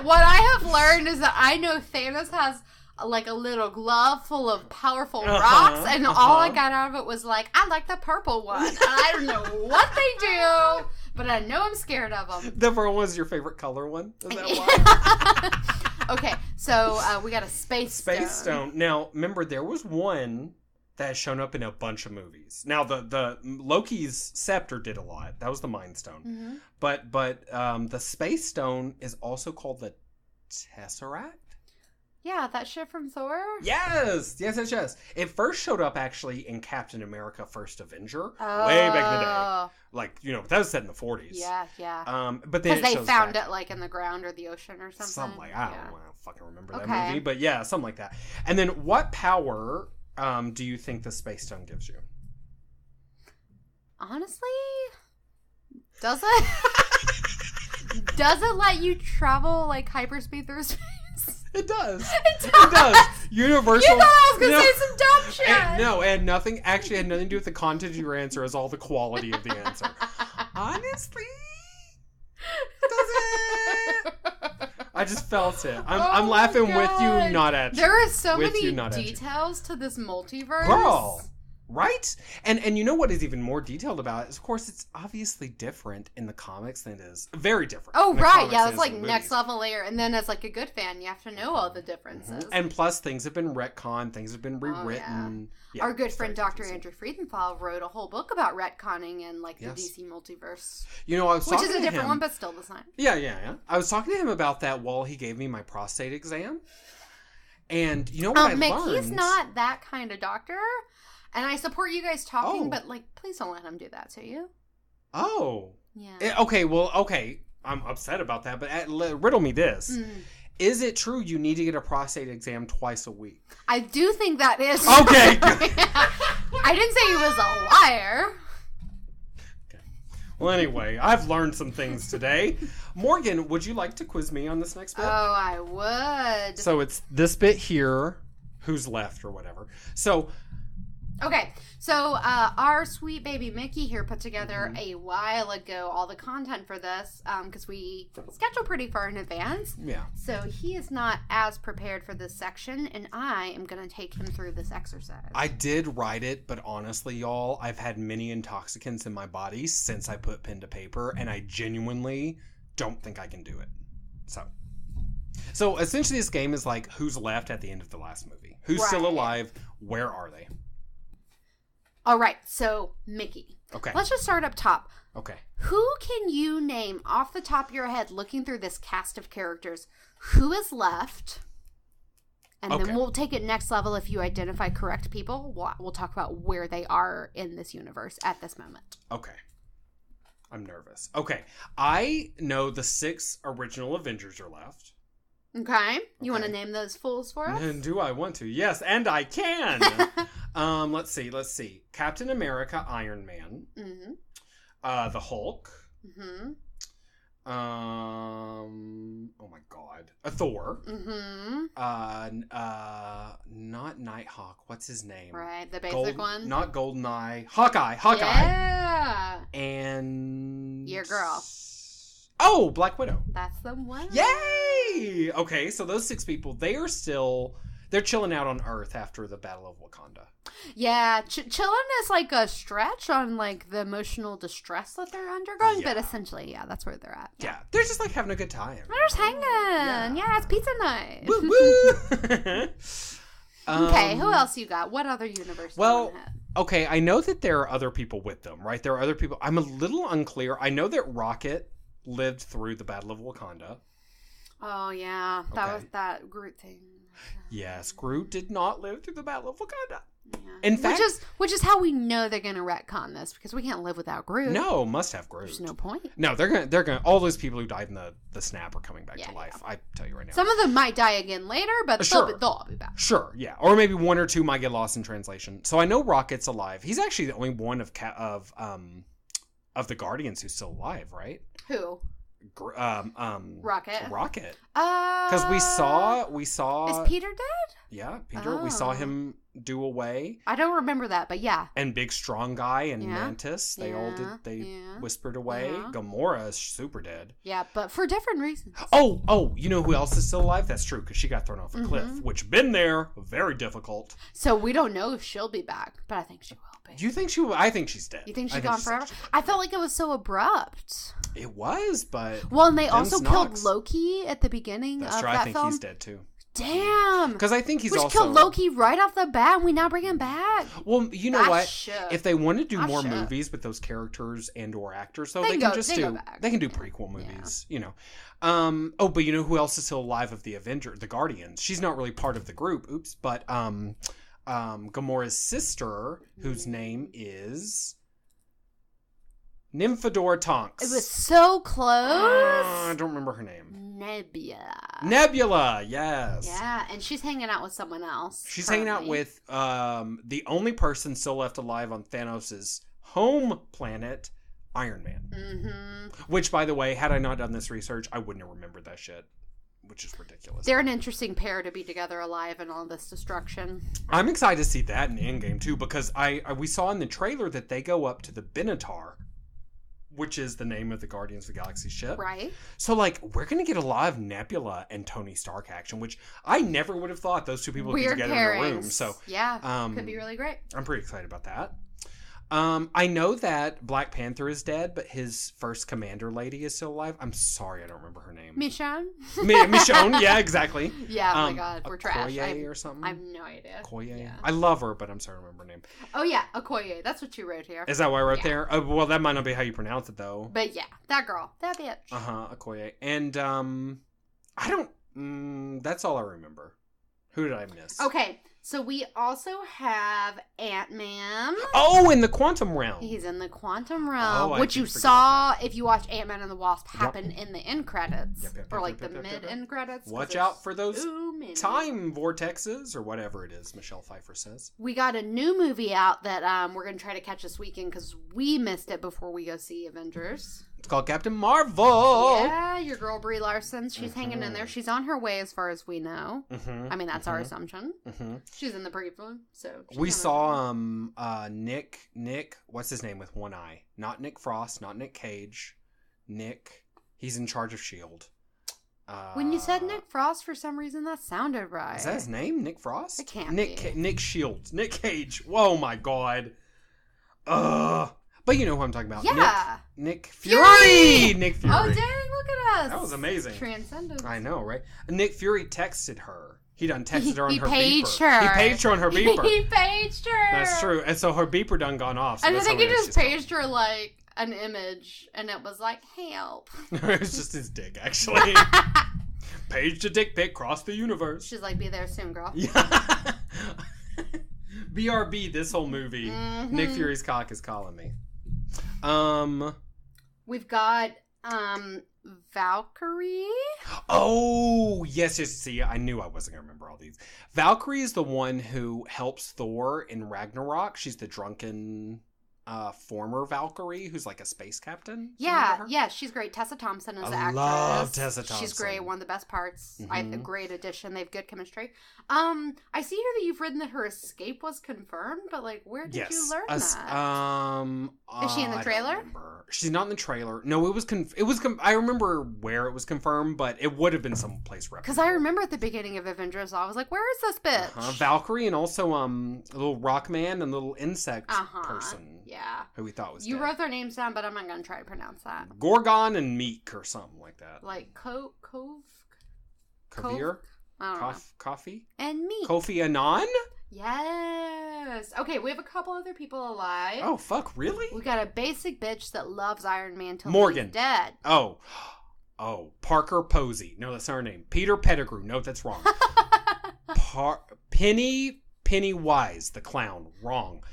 [SPEAKER 3] What I have learned is that I know Thanos has like a little glove full of powerful rocks, and all I got out of it was like, I like the purple one. And I don't know what they do, but I know I'm scared of them.
[SPEAKER 2] The purple one is your favorite color one? Is that why?
[SPEAKER 3] Okay, so we got a space
[SPEAKER 2] stone. Now, remember, there was one that has shown up in a bunch of movies. Now, the Loki's scepter did a lot. That was the Mind Stone.
[SPEAKER 3] Mm-hmm.
[SPEAKER 2] But the Space Stone is also called the Tesseract?
[SPEAKER 3] Yeah, that shit from Thor?
[SPEAKER 2] Yes! It first showed up, actually, in Captain America First Avenger. Way back in the day. Like, you know, that was set in the 40s.
[SPEAKER 3] Yeah.
[SPEAKER 2] But then
[SPEAKER 3] because they found it, like, in the ground or the ocean or something.
[SPEAKER 2] Something like I don't fucking remember that movie. But yeah, something like that. And then what power do you think the Space Stone gives you?
[SPEAKER 3] Honestly, does it? Does it let you travel like hyperspeed through space?
[SPEAKER 2] It does.
[SPEAKER 3] It does.
[SPEAKER 2] Universal.
[SPEAKER 3] You thought I was gonna say some dumb shit.
[SPEAKER 2] And nothing actually had nothing to do with the content of your answer. It's all the quality of the answer. Honestly, does it? I just felt it. I'm laughing with you, not at you.
[SPEAKER 3] There are so many details to this multiverse.
[SPEAKER 2] Girl. Right? And you know what is even more detailed about it is, of course, it's obviously different in the comics than it is. Very different.
[SPEAKER 3] Oh, right. Yeah, it's like next level layer. And then as like a good fan, you have to know all the differences.
[SPEAKER 2] Mm-hmm. And plus, things have been retconned. Things have been rewritten.
[SPEAKER 3] Yeah, our good friend Dr. Andrew Friedenthal wrote a whole book about retconning and like the DC multiverse.
[SPEAKER 2] You know, I was talking to him.
[SPEAKER 3] Which is a different one, but still the same.
[SPEAKER 2] Yeah. I was talking to him about that while he gave me my prostate exam. And you know what I
[SPEAKER 3] Mick,
[SPEAKER 2] learned?
[SPEAKER 3] He's not that kind of doctor. And I support you guys talking, but, like, please don't let him do that to you.
[SPEAKER 2] Oh.
[SPEAKER 3] Yeah.
[SPEAKER 2] Okay. I'm upset about that, but riddle me this. Is it true you need to get a prostate exam twice a week?
[SPEAKER 3] I do think that is
[SPEAKER 2] okay.
[SPEAKER 3] I didn't say he was a liar.
[SPEAKER 2] Okay. Well, anyway, I've learned some things today. Morgan, would you like to quiz me on this next bit?
[SPEAKER 3] Oh, I would.
[SPEAKER 2] So it's this bit here, who's left or whatever. So...
[SPEAKER 3] Okay, so our sweet baby Mickey here put together a while ago all the content for this because we schedule pretty far in advance.
[SPEAKER 2] Yeah.
[SPEAKER 3] So he is not as prepared for this section, and I am going to take him through this exercise.
[SPEAKER 2] I did write it, but honestly, y'all, I've had many intoxicants in my body since I put pen to paper, and I genuinely don't think I can do it. So essentially this game is like who's left at the end of the last movie. Who's still alive? Where are they?
[SPEAKER 3] All right, so Mickey.
[SPEAKER 2] Okay.
[SPEAKER 3] Let's just start up top.
[SPEAKER 2] Okay.
[SPEAKER 3] Who can you name off the top of your head looking through this cast of characters? Who is left? And then we'll take it next level if you identify correct people. We'll talk about where they are in this universe at this moment.
[SPEAKER 2] Okay. I'm nervous. Okay. I know the 6 original Avengers are left.
[SPEAKER 3] Okay. You want to name those fools for us?
[SPEAKER 2] And do I want to? Yes, and I can. Let's see. Captain America, Iron Man. The Hulk. Oh my God. Thor. Not Nighthawk. What's his name?
[SPEAKER 3] Right, the basic one.
[SPEAKER 2] Not Goldeneye. Hawkeye.
[SPEAKER 3] Yeah.
[SPEAKER 2] And
[SPEAKER 3] your girl.
[SPEAKER 2] Oh, Black Widow.
[SPEAKER 3] That's the one.
[SPEAKER 2] Yay! Okay, so those 6 people, they're chilling out on Earth after the Battle of Wakanda.
[SPEAKER 3] Yeah, chilling is like a stretch on like the emotional distress that they're undergoing, but essentially, yeah, that's where they're at.
[SPEAKER 2] Yeah, they're just like having a good time.
[SPEAKER 3] They're just hanging. Yeah, it's pizza night.
[SPEAKER 2] Woo woo!
[SPEAKER 3] Okay, who else you got? What other universe do you want to have?
[SPEAKER 2] Okay, I know that there are other people with them, right? There are other people. I'm a little unclear. I know that Rocket lived through the Battle of Wakanda.
[SPEAKER 3] Oh, yeah. That was that Groot thing.
[SPEAKER 2] Yes, Groot did not live through the Battle of Wakanda.
[SPEAKER 3] Yeah.
[SPEAKER 2] In fact,
[SPEAKER 3] which is how we know they're going to retcon this, because we can't live without Groot.
[SPEAKER 2] No, must have Groot.
[SPEAKER 3] There's no point.
[SPEAKER 2] No, they're gonna all those people who died in the snap are coming back to life. I tell you right now.
[SPEAKER 3] Some of them might die again later, but they'll all be back.
[SPEAKER 2] Sure, yeah, or maybe 1 or 2 might get lost in translation. So I know Rocket's alive. He's actually the only one of the Guardians who's still alive, right?
[SPEAKER 3] Who?
[SPEAKER 2] Rocket.
[SPEAKER 3] Rocket.
[SPEAKER 2] Because we saw.
[SPEAKER 3] Is Peter dead?
[SPEAKER 2] Yeah, Peter. We saw him do away.
[SPEAKER 3] I don't remember that, but yeah.
[SPEAKER 2] And Big Strong Guy and Mantis, they all did. They whispered away. Gamora is super dead.
[SPEAKER 3] Yeah, but for different reasons.
[SPEAKER 2] Oh, you know who else is still alive? That's true, because she got thrown off a cliff, which been there, very difficult.
[SPEAKER 3] So we don't know if she'll be back, but I think she will be.
[SPEAKER 2] Do you think she will? I think she's dead.
[SPEAKER 3] You think she's gone forever? I felt like it was so abrupt.
[SPEAKER 2] It was, but
[SPEAKER 3] well, and they also killed Loki at the beginning of that film.
[SPEAKER 2] I think he's dead too.
[SPEAKER 3] Damn.
[SPEAKER 2] Because I think he's
[SPEAKER 3] also killed Loki right off the bat, and we now bring him back.
[SPEAKER 2] Well, you know what? If they want to do more movies with those characters and or actors, though, they can do prequel movies. You know. But you know who else is still alive of the Avengers, the Guardians? She's not really part of the group. Oops, but Gamora's sister, whose name is Nymphadora Tonks.
[SPEAKER 3] It was so close.
[SPEAKER 2] I don't remember her name. Nebula, yes.
[SPEAKER 3] Yeah, and she's hanging out with someone else.
[SPEAKER 2] She's hanging out with the only person still left alive on Thanos' home planet, Iron Man. Which, by the way, had I not done this research, I wouldn't have remembered that shit. Which is ridiculous.
[SPEAKER 3] They're an interesting pair to be together alive in all this destruction.
[SPEAKER 2] I'm excited to see that in Endgame, too, because we saw in the trailer that they go up to the Benatar, which is the name of the Guardians of the Galaxy ship.
[SPEAKER 3] Right.
[SPEAKER 2] So, like, we're going to get a lot of Nebula and Tony Stark action, which I never would have thought those two people would be together in a room. So,
[SPEAKER 3] yeah, could be really great.
[SPEAKER 2] I'm pretty excited about that. I know that Black Panther is dead, but his first commander lady is still alive. I'm sorry, I don't remember her name.
[SPEAKER 3] Michonne?
[SPEAKER 2] Michonne, yeah, exactly.
[SPEAKER 3] Yeah, oh my God, we're trash.
[SPEAKER 2] Okoye or something?
[SPEAKER 3] I have no idea.
[SPEAKER 2] Okoye?
[SPEAKER 3] Yeah.
[SPEAKER 2] I love her, but I'm sorry I don't remember her name.
[SPEAKER 3] Oh yeah, Okoye. That's what you wrote here.
[SPEAKER 2] Is that what I wrote there? Well, that might not be how you pronounce it, though.
[SPEAKER 3] But yeah, that girl. That bitch.
[SPEAKER 2] Okoye. And, I don't... that's all I remember. Who did I miss?
[SPEAKER 3] Okay, so we also have Ant-Man.
[SPEAKER 2] Oh, in the quantum realm.
[SPEAKER 3] He's in the quantum realm, which you saw if you watch Ant-Man and the Wasp happen in the end credits. Or like the mid-end credits.
[SPEAKER 2] Watch out for those
[SPEAKER 3] many.
[SPEAKER 2] Time vortexes, or whatever it is Michelle Pfeiffer says.
[SPEAKER 3] We got a new movie out that we're going to try to catch this weekend because we missed it before we go see Avengers.
[SPEAKER 2] It's called Captain Marvel.
[SPEAKER 3] Yeah, your girl Brie Larson. She's hanging in there. She's on her way as far as we know. I mean, that's our assumption. She's in the preview, so.
[SPEAKER 2] We saw Nick, what's his name with one eye? Not Nick Frost, not Nick Cage. Nick, he's in charge of S.H.I.E.L.D.
[SPEAKER 3] When you said Nick Frost, for some reason, that sounded right.
[SPEAKER 2] Is that his name? Nick Frost?
[SPEAKER 3] It can't
[SPEAKER 2] be. Nick Shields. Nick Cage. Oh my god. But you know who I'm talking about.
[SPEAKER 3] Yeah.
[SPEAKER 2] Nick Fury! Nick Fury.
[SPEAKER 3] Oh, dang, look at us.
[SPEAKER 2] That was amazing.
[SPEAKER 3] Transcendent.
[SPEAKER 2] I know, right? Nick Fury texted her. He done texted her on her beeper.
[SPEAKER 3] He paged her.
[SPEAKER 2] He paged her on her beeper.
[SPEAKER 3] He paged her.
[SPEAKER 2] That's true. And so her beeper done gone off. So
[SPEAKER 3] and I think he just paged her like an image, and it was like, help.
[SPEAKER 2] It was just his dick, actually. Paged a dick pic, cross the universe.
[SPEAKER 3] She's like, be there soon, girl.
[SPEAKER 2] Yeah. BRB, this whole movie. Nick Fury's cock is calling me.
[SPEAKER 3] We've got Valkyrie.
[SPEAKER 2] Oh, yes. See, I knew I wasn't gonna remember all these. Valkyrie is the one who helps Thor in Ragnarok. She's the drunken former Valkyrie who's like a space captain.
[SPEAKER 3] Yeah, she's great. Tessa Thompson is the actress.
[SPEAKER 2] I love Tessa Thompson.
[SPEAKER 3] She's great. One of the best parts. A great addition. They have good chemistry. I see here that you've written that her escape was confirmed, but like, where did you learn that? Is she in the trailer?
[SPEAKER 2] She's not in the trailer. No, it was. I remember where it was confirmed, but it would have been someplace reputable.
[SPEAKER 3] Because I remember at the beginning of Avengers, I was like, where is this bitch?
[SPEAKER 2] Valkyrie, and also a little rock man and little insect person.
[SPEAKER 3] Yeah.
[SPEAKER 2] Who we thought was
[SPEAKER 3] You
[SPEAKER 2] dead.
[SPEAKER 3] wrote their names down, but I'm not going to try to pronounce that.
[SPEAKER 2] Gorgon and Meek or something like that.
[SPEAKER 3] Like Kavir?
[SPEAKER 2] I don't know. Coffee?
[SPEAKER 3] And Meek.
[SPEAKER 2] Kofi Annan?
[SPEAKER 3] Yes. Okay, we have a couple other people alive.
[SPEAKER 2] Oh, fuck, really?
[SPEAKER 3] We got a basic bitch that loves Iron Man till
[SPEAKER 2] Morgan.
[SPEAKER 3] he's dead.
[SPEAKER 2] Oh, Parker Posey. No, that's not her name. Peter Pettigrew. No, that's wrong. Pennywise, the clown. Wrong.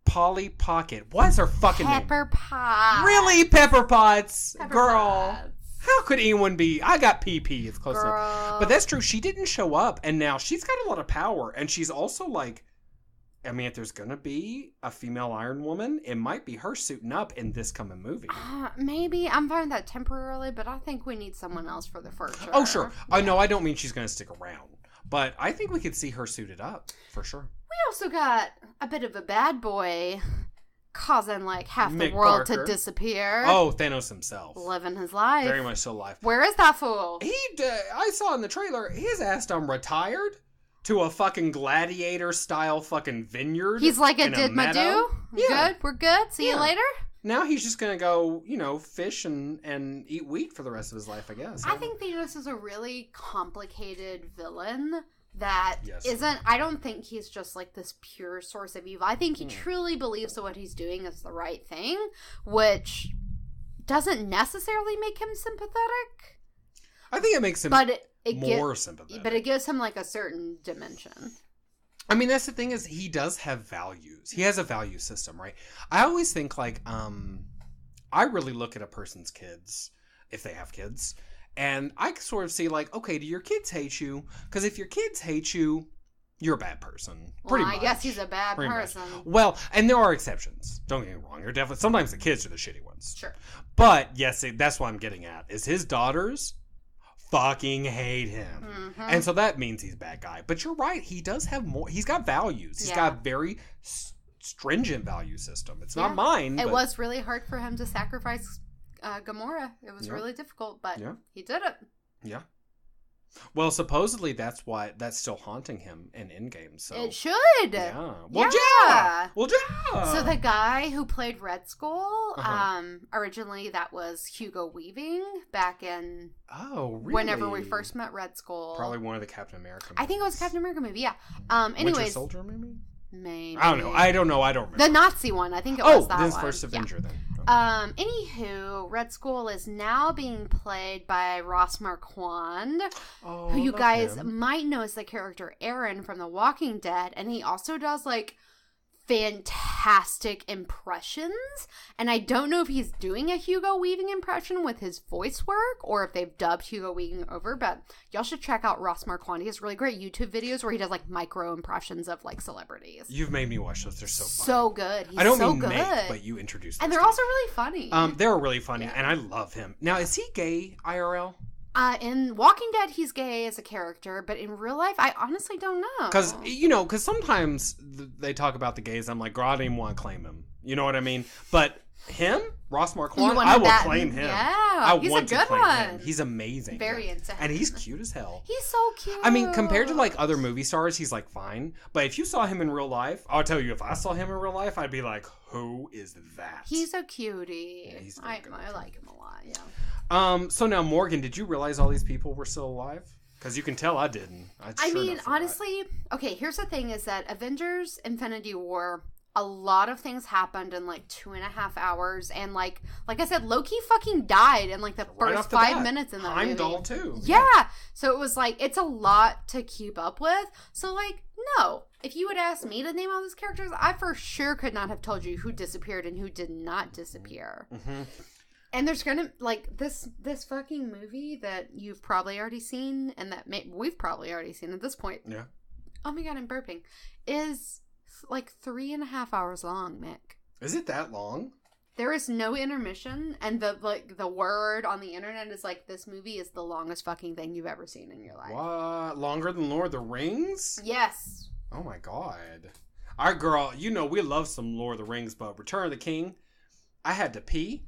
[SPEAKER 2] Polly Pocket. What's her fucking name?
[SPEAKER 3] Pepper Potts.
[SPEAKER 2] Really, Pepper Potts? Girl.
[SPEAKER 3] Potts.
[SPEAKER 2] How could anyone be? I got PP. It's close
[SPEAKER 3] Girl.
[SPEAKER 2] enough. But that's true. She didn't show up, and now she's got a lot of power, and she's also like, I mean, if there's gonna be a female Iron Woman, it might be her suiting up in this coming movie.
[SPEAKER 3] Maybe. I'm fine with that temporarily, but I think we need someone else for the future.
[SPEAKER 2] Oh, sure.
[SPEAKER 3] Yeah.
[SPEAKER 2] No, I don't mean she's gonna stick around, but I think we could see her suited up for sure.
[SPEAKER 3] We also got a bit of a bad boy causing like half the
[SPEAKER 2] Mick
[SPEAKER 3] world
[SPEAKER 2] Parker.
[SPEAKER 3] to disappear.
[SPEAKER 2] Oh, Thanos himself.
[SPEAKER 3] Living his life.
[SPEAKER 2] Very much so life.
[SPEAKER 3] Where is that fool?
[SPEAKER 2] I saw in the trailer, his ass done retired to a fucking gladiator style fucking vineyard.
[SPEAKER 3] He's like a
[SPEAKER 2] in
[SPEAKER 3] Didmadoo.
[SPEAKER 2] Yeah.
[SPEAKER 3] Good? We're good? See you later?
[SPEAKER 2] Now he's just gonna go, fish and eat wheat for the rest of his life, I guess.
[SPEAKER 3] I think Thanos is a really complicated villain that
[SPEAKER 2] Yes.
[SPEAKER 3] isn't, I don't think he's just like this pure source of evil. I think he truly believes that what he's doing is the right thing, which doesn't necessarily make him sympathetic.
[SPEAKER 2] I think it makes him more sympathetic.
[SPEAKER 3] But it gives him like a certain dimension.
[SPEAKER 2] I mean, that's the thing is he does have values. He has a value system, right? I always think like, I really look at a person's kids, if they have kids, and I sort of see like, okay, do your kids hate you? Because if your kids hate you, you're a bad person. Pretty much.
[SPEAKER 3] I guess he's a bad
[SPEAKER 2] Pretty
[SPEAKER 3] person.
[SPEAKER 2] much. Well, and there are exceptions. Don't get me wrong. You're definitely sometimes the kids are the shitty ones.
[SPEAKER 3] Sure.
[SPEAKER 2] But yes, that's what I'm getting at. Is his daughters fucking hate him, and so that means he's a bad guy. But you're right. He does have more. He's got values. He's got a very stringent value system. It's not mine.
[SPEAKER 3] It was really hard for him to sacrifice Gamora. It was really difficult, but he did it.
[SPEAKER 2] Yeah. Well, supposedly that's still haunting him in Endgame. So
[SPEAKER 3] it should.
[SPEAKER 2] Yeah.
[SPEAKER 3] Well,
[SPEAKER 2] yeah. Well, yeah.
[SPEAKER 3] So the guy who played Red Skull, originally that was Hugo Weaving back in.
[SPEAKER 2] Oh, really?
[SPEAKER 3] Whenever we first met Red Skull.
[SPEAKER 2] Probably one of the Captain America movies.
[SPEAKER 3] I think it was Captain America movie. Yeah. Anyways.
[SPEAKER 2] Winter Soldier, maybe.
[SPEAKER 3] Maybe.
[SPEAKER 2] I don't know. I don't remember.
[SPEAKER 3] The Nazi one. I think it was that one.
[SPEAKER 2] Oh, this first Avenger then.
[SPEAKER 3] Anywho, Red Skull is now being played by Ross Marquand, who you guys might know as the character Aaron from The Walking Dead, and he also does like fantastic impressions, and I don't know if he's doing a Hugo Weaving impression with his voice work or if they've dubbed Hugo Weaving over, but y'all should check out Ross Marquand. He has really great YouTube videos where he does like micro impressions of like celebrities.
[SPEAKER 2] You've made me watch those. They're so funny.
[SPEAKER 3] So good. He's
[SPEAKER 2] I don't
[SPEAKER 3] so
[SPEAKER 2] mean
[SPEAKER 3] good.
[SPEAKER 2] make, but you introduced them.
[SPEAKER 3] And they're also really funny.
[SPEAKER 2] They're really funny,
[SPEAKER 3] Yeah.
[SPEAKER 2] and I love him. Now, is he gay IRL?
[SPEAKER 3] In Walking Dead, he's gay as a character, but in real life, I honestly don't know.
[SPEAKER 2] Because sometimes they talk about the gays. I'm like, girl, I don't even want to claim him. You know what I mean? But him, Ross Marquand, I will claim him.
[SPEAKER 3] Yeah, he's a good one.
[SPEAKER 2] He's amazing.
[SPEAKER 3] Very into him.
[SPEAKER 2] And he's cute as hell.
[SPEAKER 3] He's so cute.
[SPEAKER 2] I mean, compared to like other movie stars, he's like fine. But if you saw him in real life, I'll tell you, if I saw him in real life, I'd be like, who is that?
[SPEAKER 3] He's a cutie.
[SPEAKER 2] Yeah, he's
[SPEAKER 3] I
[SPEAKER 2] good.
[SPEAKER 3] like him a lot, yeah.
[SPEAKER 2] So now, Morgan, did you realize all these people were still alive? Because you can tell I didn't.
[SPEAKER 3] I mean, honestly, okay, here's the thing is that Avengers Infinity War, a lot of things happened in like 2.5 hours, and like I said, Loki fucking died in like the first 5 minutes in the movie.
[SPEAKER 2] Heimdall too.
[SPEAKER 3] Yeah. So it was like, it's a lot to keep up with. So like, no. If you would ask me to name all those characters, I for sure could not have told you who disappeared and who did not disappear.
[SPEAKER 2] Mm-hmm.
[SPEAKER 3] And there's gonna, like, this fucking movie that you've probably already seen, and that we've probably already seen at this point.
[SPEAKER 2] Yeah.
[SPEAKER 3] Oh my god, I'm burping. Is like 3.5 hours long, Mick.
[SPEAKER 2] Is it that long?
[SPEAKER 3] There is no intermission, and the word on the internet is like, this movie is the longest fucking thing you've ever seen in your life.
[SPEAKER 2] What? Longer than Lord of the Rings?
[SPEAKER 3] Yes.
[SPEAKER 2] Oh my god. Our girl, you know we love some Lord of the Rings, but Return of the King, I had to pee.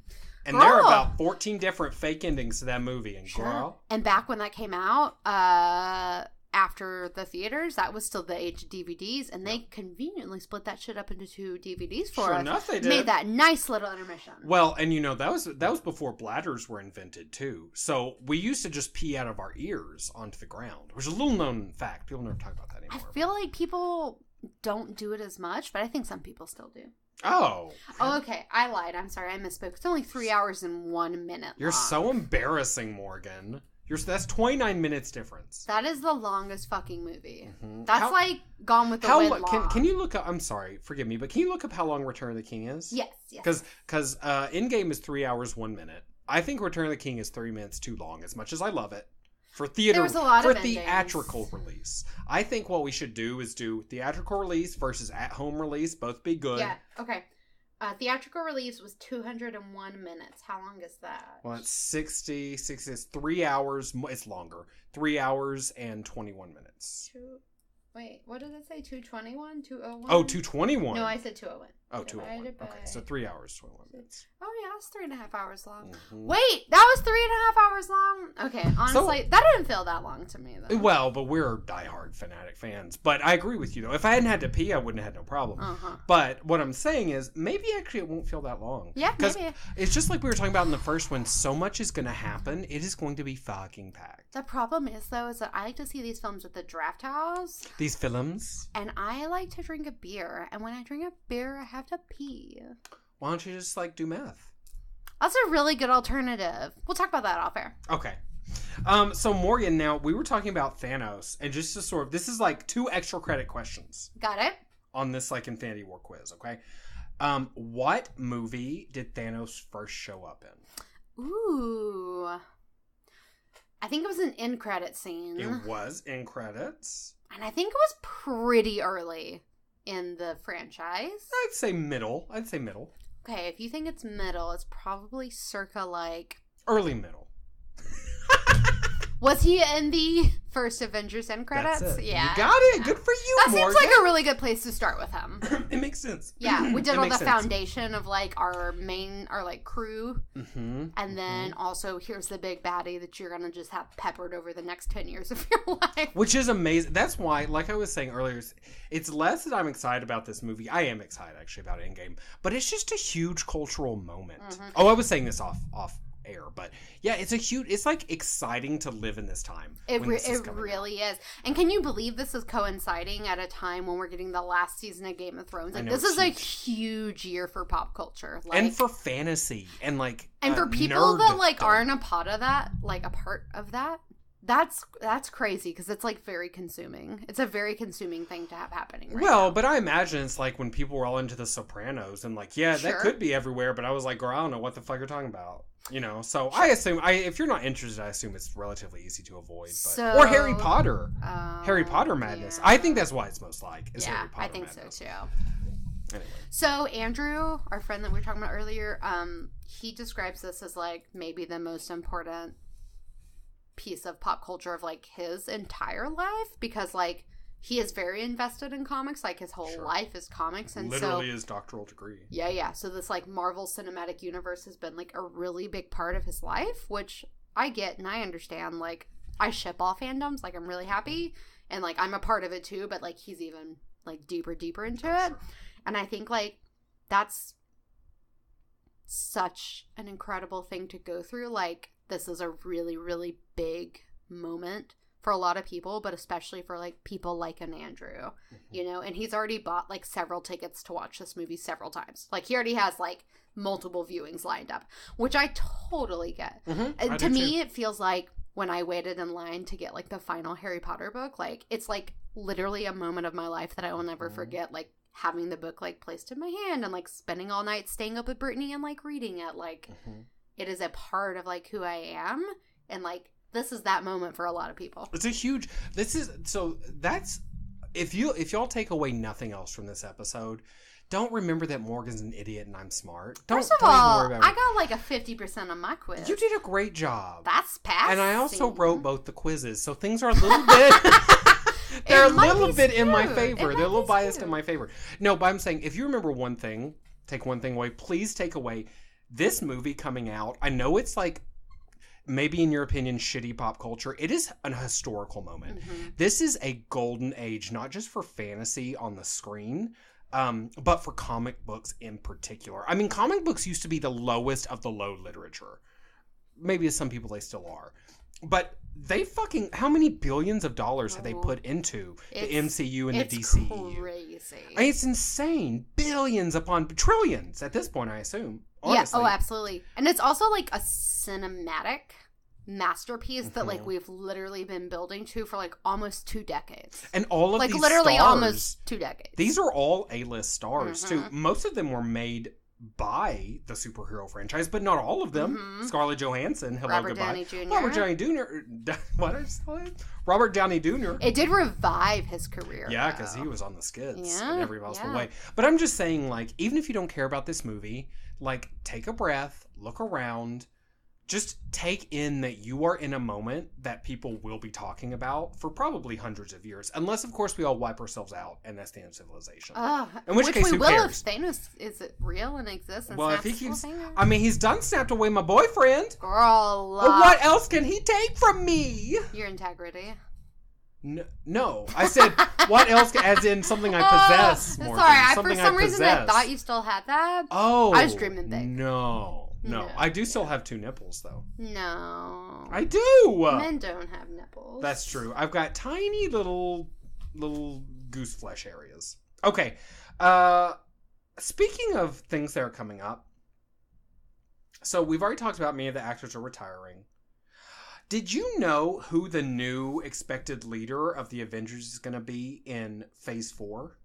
[SPEAKER 2] And there are about 14 different fake endings to that movie. And girl.
[SPEAKER 3] And back when that came out, after the theaters, that was still the age of DVDs, and they conveniently split that shit up into 2 DVDs for us.
[SPEAKER 2] Sure enough, they did.
[SPEAKER 3] Made that nice little intermission.
[SPEAKER 2] Well, and you know, that was before bladders were invented too. So we used to just pee out of our ears onto the ground, which is a little known fact. People never talk about that anymore.
[SPEAKER 3] I feel like people don't do it as much, but I think some people still do.
[SPEAKER 2] Oh,
[SPEAKER 3] okay. I lied. I'm sorry. I misspoke. It's only 3 hours and 1 minute.
[SPEAKER 2] You're so embarrassing, Morgan. That's 29 minutes difference.
[SPEAKER 3] That is the longest fucking movie.
[SPEAKER 2] Mm-hmm.
[SPEAKER 3] That's like Gone with the Wind long.
[SPEAKER 2] Can you look up? I'm sorry, forgive me, but can you look up how long Return of the King is?
[SPEAKER 3] Yes.
[SPEAKER 2] Because Endgame is 3 hours 1 minute. I think Return of the King is 3 minutes too long. As much as I love it. For theater,
[SPEAKER 3] there was a lot of
[SPEAKER 2] theatrical release. I think what we should do is do theatrical release versus at-home release. Both be good.
[SPEAKER 3] Yeah, okay. Theatrical release was 201 minutes. How long is that?
[SPEAKER 2] Well, it's 60, it's 3 hours. It's longer. 3 hours and 21 minutes.
[SPEAKER 3] Wait, what did it say? 221? 201?
[SPEAKER 2] Oh, 221.
[SPEAKER 3] No, I said 201.
[SPEAKER 2] Oh, 201. Okay, so 3 hours, 21 minutes.
[SPEAKER 3] Oh, yeah, that's 3.5 hours long.
[SPEAKER 2] Mm-hmm.
[SPEAKER 3] Wait, that was 3.5 hours long? Okay, honestly, that didn't feel that long to me, though.
[SPEAKER 2] Well, but we're diehard fanatic fans. But I agree with you, though. If I hadn't had to pee, I wouldn't have had no problem.
[SPEAKER 3] Uh-huh.
[SPEAKER 2] But what I'm saying is, maybe actually it won't feel that long.
[SPEAKER 3] Yeah, maybe.
[SPEAKER 2] It's just like we were talking about in the first one. So much is going to happen. It is going to be fucking packed.
[SPEAKER 3] The problem is, though, is that I like to see these films with the draft house.
[SPEAKER 2] These films?
[SPEAKER 3] And I like to drink a beer. And when I drink a beer, I have to pee.
[SPEAKER 2] Why don't you just, do meth?
[SPEAKER 3] That's a really good alternative. We'll talk about that off air.
[SPEAKER 2] Okay. So Morgan, now, we were talking about Thanos. And just to this is 2 extra credit questions.
[SPEAKER 3] Got it.
[SPEAKER 2] On this, Infinity War quiz, okay? What movie did Thanos first show up in?
[SPEAKER 3] Ooh. I think it was an end credit scene.
[SPEAKER 2] It was in credits.
[SPEAKER 3] And I think it was pretty early in the franchise.
[SPEAKER 2] I'd say middle.
[SPEAKER 3] Okay, if you think it's middle, it's probably circa
[SPEAKER 2] early middle.
[SPEAKER 3] Was he in the first Avengers end credits?
[SPEAKER 2] That's it.
[SPEAKER 3] Yeah.
[SPEAKER 2] You got it. Good for you,
[SPEAKER 3] That
[SPEAKER 2] Morgan.
[SPEAKER 3] seems like a really good place to start with him.
[SPEAKER 2] It makes sense.
[SPEAKER 3] Yeah, we did all the foundation of our main, our crew.
[SPEAKER 2] Mm-hmm.
[SPEAKER 3] And then also here's the big baddie that you're going to just have peppered over the next 10 years of your life.
[SPEAKER 2] Which is amazing. That's why, like I was saying earlier, it's less that I'm excited about this movie. I am excited actually about Endgame, but it's just a huge cultural moment. Mm-hmm. Oh, I was saying this off air, but yeah, it's exciting to live in this time.
[SPEAKER 3] It really is. And can you believe this is coinciding at a time when we're getting the last season of Game of Thrones? This is a huge year for pop culture,
[SPEAKER 2] and for fantasy, and
[SPEAKER 3] and for people that aren't a part of that, That's crazy because it's like very consuming. It's a very consuming thing to have happening right
[SPEAKER 2] Well,
[SPEAKER 3] now.
[SPEAKER 2] but I imagine it's like when people were all into The Sopranos and like, yeah,
[SPEAKER 3] Sure.
[SPEAKER 2] that could be everywhere, but I was like, girl, I don't know what the fuck you're talking about. You know, so I assume, if you're not interested, I assume it's relatively easy to avoid. But, or Harry Potter. Harry Potter madness.
[SPEAKER 3] Yeah.
[SPEAKER 2] I think that's what it's most like, is
[SPEAKER 3] Yeah,
[SPEAKER 2] Harry Potter
[SPEAKER 3] I think
[SPEAKER 2] madness.
[SPEAKER 3] so too.
[SPEAKER 2] Anyway.
[SPEAKER 3] So Andrew, our friend that we were talking about earlier, he describes this as like maybe the most important piece of pop culture of like his entire life, because like he is very invested in comics, like his whole life is comics, and
[SPEAKER 2] literally his doctoral degree.
[SPEAKER 3] Yeah. So this like Marvel Cinematic Universe has been like a really big part of his life, which I get and I understand. Like I ship all fandoms, like I'm really happy, and like I'm a part of it too, but like he's even like deeper into it.
[SPEAKER 2] Sure.
[SPEAKER 3] And I think like that's such an incredible thing to go through. Like this is a really, really big moment for a lot of people, but especially for like people like an Andrew, you know, and he's already bought like several tickets to watch this movie several times. Like he already has like multiple viewings lined up, which I totally get. And to me, it feels like when I waited in line to get like the final Harry Potter book, like it's like literally a moment of my life that I will never forget. Like having the book like placed in my hand and like spending all night staying up with Brittany and like reading it. Like it is a part of like who I am, and like this is that moment for a lot of people.
[SPEAKER 2] It's a huge. That's if y'all take away nothing else from this episode, don't remember that Morgan's an idiot and I'm smart.
[SPEAKER 3] First of all, I got like a 50% on my quiz.
[SPEAKER 2] You did a great job.
[SPEAKER 3] That's passing.
[SPEAKER 2] And I also wrote both the quizzes, so things are a little bit. They're a little bit in my favor. They're a little biased in my favor. No, but I'm saying if you remember one thing, take one thing away. Please take away this movie coming out. I know it's like, maybe in your opinion, shitty pop culture. It is an historical moment. This is a golden age, not just for fantasy on the screen, but for comic books in particular. I mean, comic books used to be the lowest of the low literature. Maybe to some people they still are. But they fucking, how many billions of dollars have they put into the MCU and the DCU?
[SPEAKER 3] It's crazy.
[SPEAKER 2] I mean, it's insane. Billions upon trillions at this point, I assume. Honestly.
[SPEAKER 3] Yeah, oh, absolutely. And it's also like a cinematic masterpiece that like we've literally been building to for like almost 2 decades.
[SPEAKER 2] And all of
[SPEAKER 3] like
[SPEAKER 2] these
[SPEAKER 3] literally
[SPEAKER 2] stars,
[SPEAKER 3] almost 2 decades.
[SPEAKER 2] These are all A-list stars too. Most of them were made by the superhero franchise, but not all of them. Scarlett Johansson, hello,
[SPEAKER 3] Robert
[SPEAKER 2] goodbye.
[SPEAKER 3] Downey Jr.
[SPEAKER 2] Robert Downey Jr. What is it? Robert Downey Jr.
[SPEAKER 3] It did revive his career.
[SPEAKER 2] Yeah, because he was on the skids
[SPEAKER 3] Yeah,
[SPEAKER 2] in every possible way. But I'm just saying, like, even if you don't care about this movie, like, take a breath, look around, just take in that you are in a moment that people will be talking about for probably hundreds of years. Unless, of course, we all wipe ourselves out and that's the end of civilization.
[SPEAKER 3] In
[SPEAKER 2] which case,
[SPEAKER 3] we
[SPEAKER 2] who
[SPEAKER 3] will
[SPEAKER 2] cares?
[SPEAKER 3] if Thanos is it real and exists and
[SPEAKER 2] Well, if
[SPEAKER 3] snaps
[SPEAKER 2] he keeps...
[SPEAKER 3] his finger.
[SPEAKER 2] I mean, he's done snapped away my boyfriend.
[SPEAKER 3] Girl,
[SPEAKER 2] What else can he take from me?
[SPEAKER 3] your integrity.
[SPEAKER 2] No. I said, what else, as in something I possess, Morgan.
[SPEAKER 3] Sorry,
[SPEAKER 2] Something
[SPEAKER 3] for some reason I
[SPEAKER 2] possess.
[SPEAKER 3] thought you still had that.
[SPEAKER 2] Oh.
[SPEAKER 3] I was dreaming big.
[SPEAKER 2] No.
[SPEAKER 3] No.
[SPEAKER 2] I do still have 2 nipples, though.
[SPEAKER 3] No.
[SPEAKER 2] I do!
[SPEAKER 3] Men don't have nipples.
[SPEAKER 2] That's true. I've got tiny little goose flesh areas. Okay. Speaking of things that are coming up, so we've already talked about many of the actors are retiring. Did you know who the new expected leader of the Avengers is going to be in Phase 4?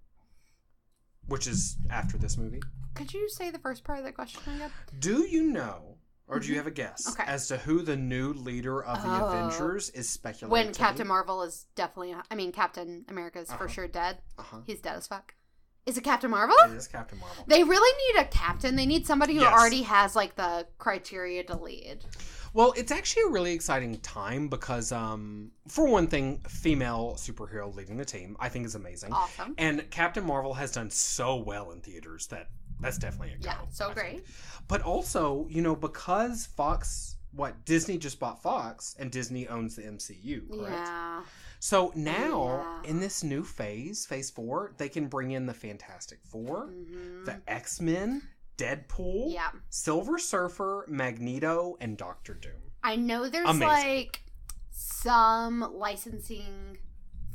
[SPEAKER 2] Which is after this movie.
[SPEAKER 3] Could you say the first part of that question again?
[SPEAKER 2] Do you know, or do you have a guess, as to who the new leader of the Avengers is speculated
[SPEAKER 3] when
[SPEAKER 2] to
[SPEAKER 3] Captain
[SPEAKER 2] be?
[SPEAKER 3] Marvel is definitely... I mean, Captain America is for sure dead. He's dead as fuck. Is it Captain Marvel?
[SPEAKER 2] It is Captain Marvel.
[SPEAKER 3] They really need a captain. They need somebody who
[SPEAKER 2] Yes.
[SPEAKER 3] already has, like, the criteria to lead.
[SPEAKER 2] Well, it's actually a really exciting time because, for one thing, female superhero leading the team, I think is amazing.
[SPEAKER 3] Awesome.
[SPEAKER 2] And Captain Marvel has done so well in theaters that's definitely a go.
[SPEAKER 3] Yeah, so great.
[SPEAKER 2] But also, you know, because Disney just bought Fox, and Disney owns the MCU, correct?
[SPEAKER 3] Yeah.
[SPEAKER 2] So now, in this new phase 4, they can bring in the Fantastic Four, the X-Men, Deadpool, Silver Surfer, Magneto, and Doctor Doom.
[SPEAKER 3] I know there's, like, some licensing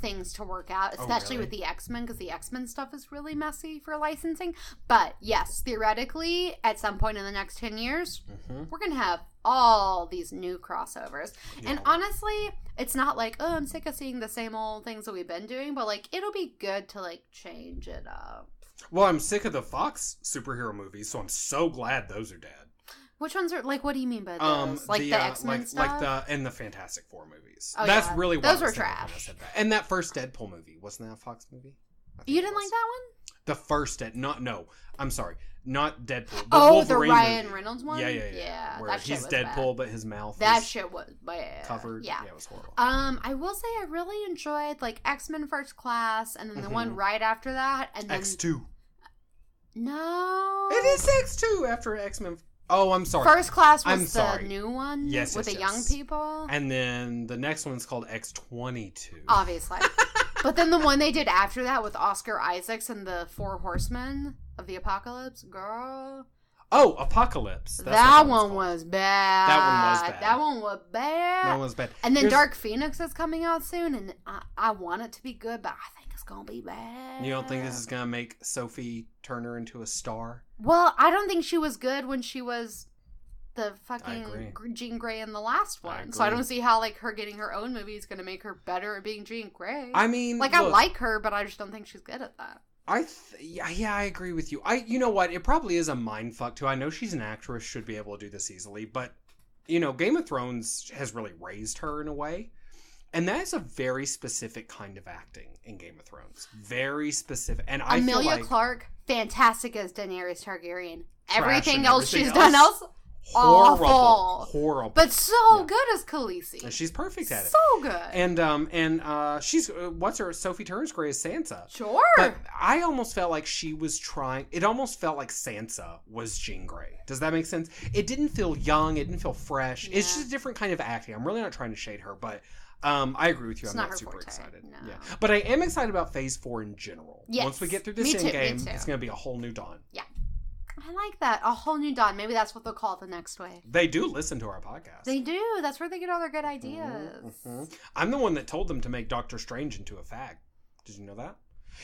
[SPEAKER 3] things to work out, especially
[SPEAKER 2] really?
[SPEAKER 3] with the X-Men, because the X-Men stuff is really messy for licensing. But yes, theoretically, at some point in the next 10 years, we're going to have all these new crossovers.
[SPEAKER 2] Yeah.
[SPEAKER 3] And honestly, it's not like, oh, I'm sick of seeing the same old things that we've been doing, but like, it'll be good to like change it up.
[SPEAKER 2] Well, I'm sick of the Fox superhero movies, so I'm so glad those are dead.
[SPEAKER 3] Which ones are, like, what do you mean by those? Like the X-Men stuff?
[SPEAKER 2] And the Fantastic Four movies.
[SPEAKER 3] Oh,
[SPEAKER 2] That's
[SPEAKER 3] yeah.
[SPEAKER 2] really what
[SPEAKER 3] those
[SPEAKER 2] I was
[SPEAKER 3] were
[SPEAKER 2] thinking when I
[SPEAKER 3] trash.
[SPEAKER 2] said that. And that first Deadpool movie, wasn't that a Fox movie?
[SPEAKER 3] You didn't like that one?
[SPEAKER 2] The first I'm sorry, not Deadpool.
[SPEAKER 3] Oh,
[SPEAKER 2] Wolverine
[SPEAKER 3] the Ryan
[SPEAKER 2] movie.
[SPEAKER 3] Reynolds one?
[SPEAKER 2] Yeah. Where
[SPEAKER 3] that shit
[SPEAKER 2] he's
[SPEAKER 3] was
[SPEAKER 2] Deadpool,
[SPEAKER 3] bad.
[SPEAKER 2] but his mouth
[SPEAKER 3] That
[SPEAKER 2] is
[SPEAKER 3] shit was bad.
[SPEAKER 2] covered.
[SPEAKER 3] Yeah.
[SPEAKER 2] It was horrible.
[SPEAKER 3] I will say I really enjoyed, like, X-Men First Class, and then the one right after that, and then...
[SPEAKER 2] X2.
[SPEAKER 3] No.
[SPEAKER 2] It is X2 after X-Men. Oh, I'm sorry.
[SPEAKER 3] First Class
[SPEAKER 2] I'm
[SPEAKER 3] was the
[SPEAKER 2] sorry.
[SPEAKER 3] new one
[SPEAKER 2] Yes,
[SPEAKER 3] with
[SPEAKER 2] yes,
[SPEAKER 3] the young
[SPEAKER 2] yes.
[SPEAKER 3] people.
[SPEAKER 2] And then the next one's called X22.
[SPEAKER 3] Obviously. But then the one they did after that with Oscar Isaacs and the Four Horsemen of the Apocalypse, girl.
[SPEAKER 2] Oh, Apocalypse. That's
[SPEAKER 3] That
[SPEAKER 2] what
[SPEAKER 3] one was bad.
[SPEAKER 2] That one was bad.
[SPEAKER 3] That one was bad.
[SPEAKER 2] That one was bad.
[SPEAKER 3] And then
[SPEAKER 2] Here's-
[SPEAKER 3] Dark Phoenix is coming out soon, and I want it to be good, but I think it's going to be bad.
[SPEAKER 2] You don't think this is going to make Sophie Turner into a star?
[SPEAKER 3] Well, I don't think she was good when she was the
[SPEAKER 2] I
[SPEAKER 3] fucking
[SPEAKER 2] agree.
[SPEAKER 3] Jean Grey in the last
[SPEAKER 2] I
[SPEAKER 3] one. So I
[SPEAKER 2] agree.
[SPEAKER 3] don't see how, like, her getting her own movie is going to make her better at being Jean Grey.
[SPEAKER 2] I mean,
[SPEAKER 3] like,
[SPEAKER 2] look,
[SPEAKER 3] I like her, but I just don't think she's good at that.
[SPEAKER 2] Yeah, I agree with you. You know what? It probably is a mind fuck too. I know she's an actress, should be able to do this easily, but you know, Game of Thrones has really raised her in a way, and that is a very specific kind of acting in Game of Thrones. Very specific, and I
[SPEAKER 3] Amelia
[SPEAKER 2] feel like
[SPEAKER 3] Clarke, fantastic as Daenerys Targaryen.
[SPEAKER 2] Trash
[SPEAKER 3] Everything
[SPEAKER 2] and
[SPEAKER 3] else
[SPEAKER 2] everything
[SPEAKER 3] she's done
[SPEAKER 2] else.
[SPEAKER 3] else,
[SPEAKER 2] horrible,
[SPEAKER 3] awful.
[SPEAKER 2] horrible.
[SPEAKER 3] But so good as Khaleesi.
[SPEAKER 2] And she's perfect at it.
[SPEAKER 3] So good.
[SPEAKER 2] And she's what's her Sophie Turner's great as Sansa.
[SPEAKER 3] Sure.
[SPEAKER 2] But I almost felt like she was trying. It almost felt like Sansa was Jean Grey. Does that make sense? It didn't feel young. It didn't feel fresh.
[SPEAKER 3] Yeah.
[SPEAKER 2] It's just a different kind of acting. I'm really not trying to shade her, but I agree with you.
[SPEAKER 3] It's
[SPEAKER 2] I'm
[SPEAKER 3] not
[SPEAKER 2] not
[SPEAKER 3] her
[SPEAKER 2] super
[SPEAKER 3] forte,
[SPEAKER 2] excited.
[SPEAKER 3] no.
[SPEAKER 2] Yeah, but I am excited about Phase 4 in general.
[SPEAKER 3] Yes.
[SPEAKER 2] Once we get through this
[SPEAKER 3] Me too, me
[SPEAKER 2] Endgame,
[SPEAKER 3] too.
[SPEAKER 2] it's going to be a whole new dawn.
[SPEAKER 3] I like that. A whole new dawn. Maybe that's what they'll call it the next wave.
[SPEAKER 2] They do listen to our podcast.
[SPEAKER 3] They do. That's where they get all their good ideas.
[SPEAKER 2] Mhm. I'm the one that told them to make Doctor Strange into a fag. Did you know that?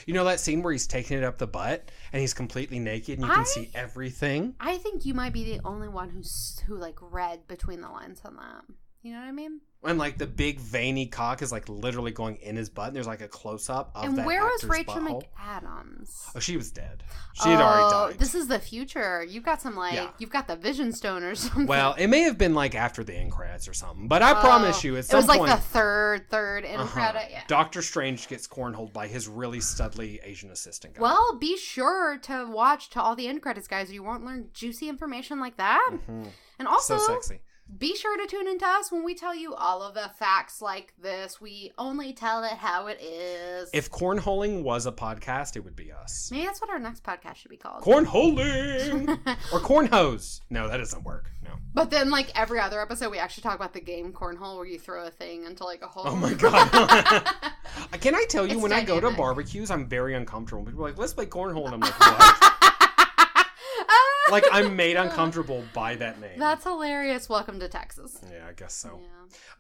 [SPEAKER 2] You know that scene where he's taking it up the butt and he's completely naked and you can see everything?
[SPEAKER 3] I think you might be the only one who like read between the lines on that. You know what I mean?
[SPEAKER 2] And like the big veiny cock is like literally going in his butt and there's like a close up of
[SPEAKER 3] And
[SPEAKER 2] that
[SPEAKER 3] where was
[SPEAKER 2] actor's
[SPEAKER 3] Rachel
[SPEAKER 2] butthole.
[SPEAKER 3] McAdams?
[SPEAKER 2] Oh, she was dead. She had already died.
[SPEAKER 3] This is the future. You've got some you've got the Vision Stone or something.
[SPEAKER 2] Well, it may have been like after the end credits or something, but I promise you, at
[SPEAKER 3] it
[SPEAKER 2] some
[SPEAKER 3] was like
[SPEAKER 2] point,
[SPEAKER 3] the third end credit. Yeah.
[SPEAKER 2] Doctor Strange gets cornholed by his really studly Asian assistant guy.
[SPEAKER 3] Well, be sure to watch to all the end credits, guys, or you won't learn juicy information like that.
[SPEAKER 2] Mhm.
[SPEAKER 3] And also,
[SPEAKER 2] So sexy.
[SPEAKER 3] be sure to tune into us when we tell you all of the facts like this. We only tell it how it is.
[SPEAKER 2] If cornholing was a podcast, it would be us.
[SPEAKER 3] Maybe that's what our next podcast should be called.
[SPEAKER 2] Cornholing! Or cornhose. No, that doesn't work. No.
[SPEAKER 3] But then, like, every other episode, we actually talk about the game Cornhole, where you throw a thing into, like, a hole.
[SPEAKER 2] Oh my god. Can I tell you,
[SPEAKER 3] It's
[SPEAKER 2] when I go to
[SPEAKER 3] dynamic.
[SPEAKER 2] barbecues, I'm very uncomfortable. People are like, let's play cornhole. And I'm like, what? Like, I'm made uncomfortable by that name.
[SPEAKER 3] That's hilarious. Welcome to Texas.
[SPEAKER 2] Yeah, I guess so.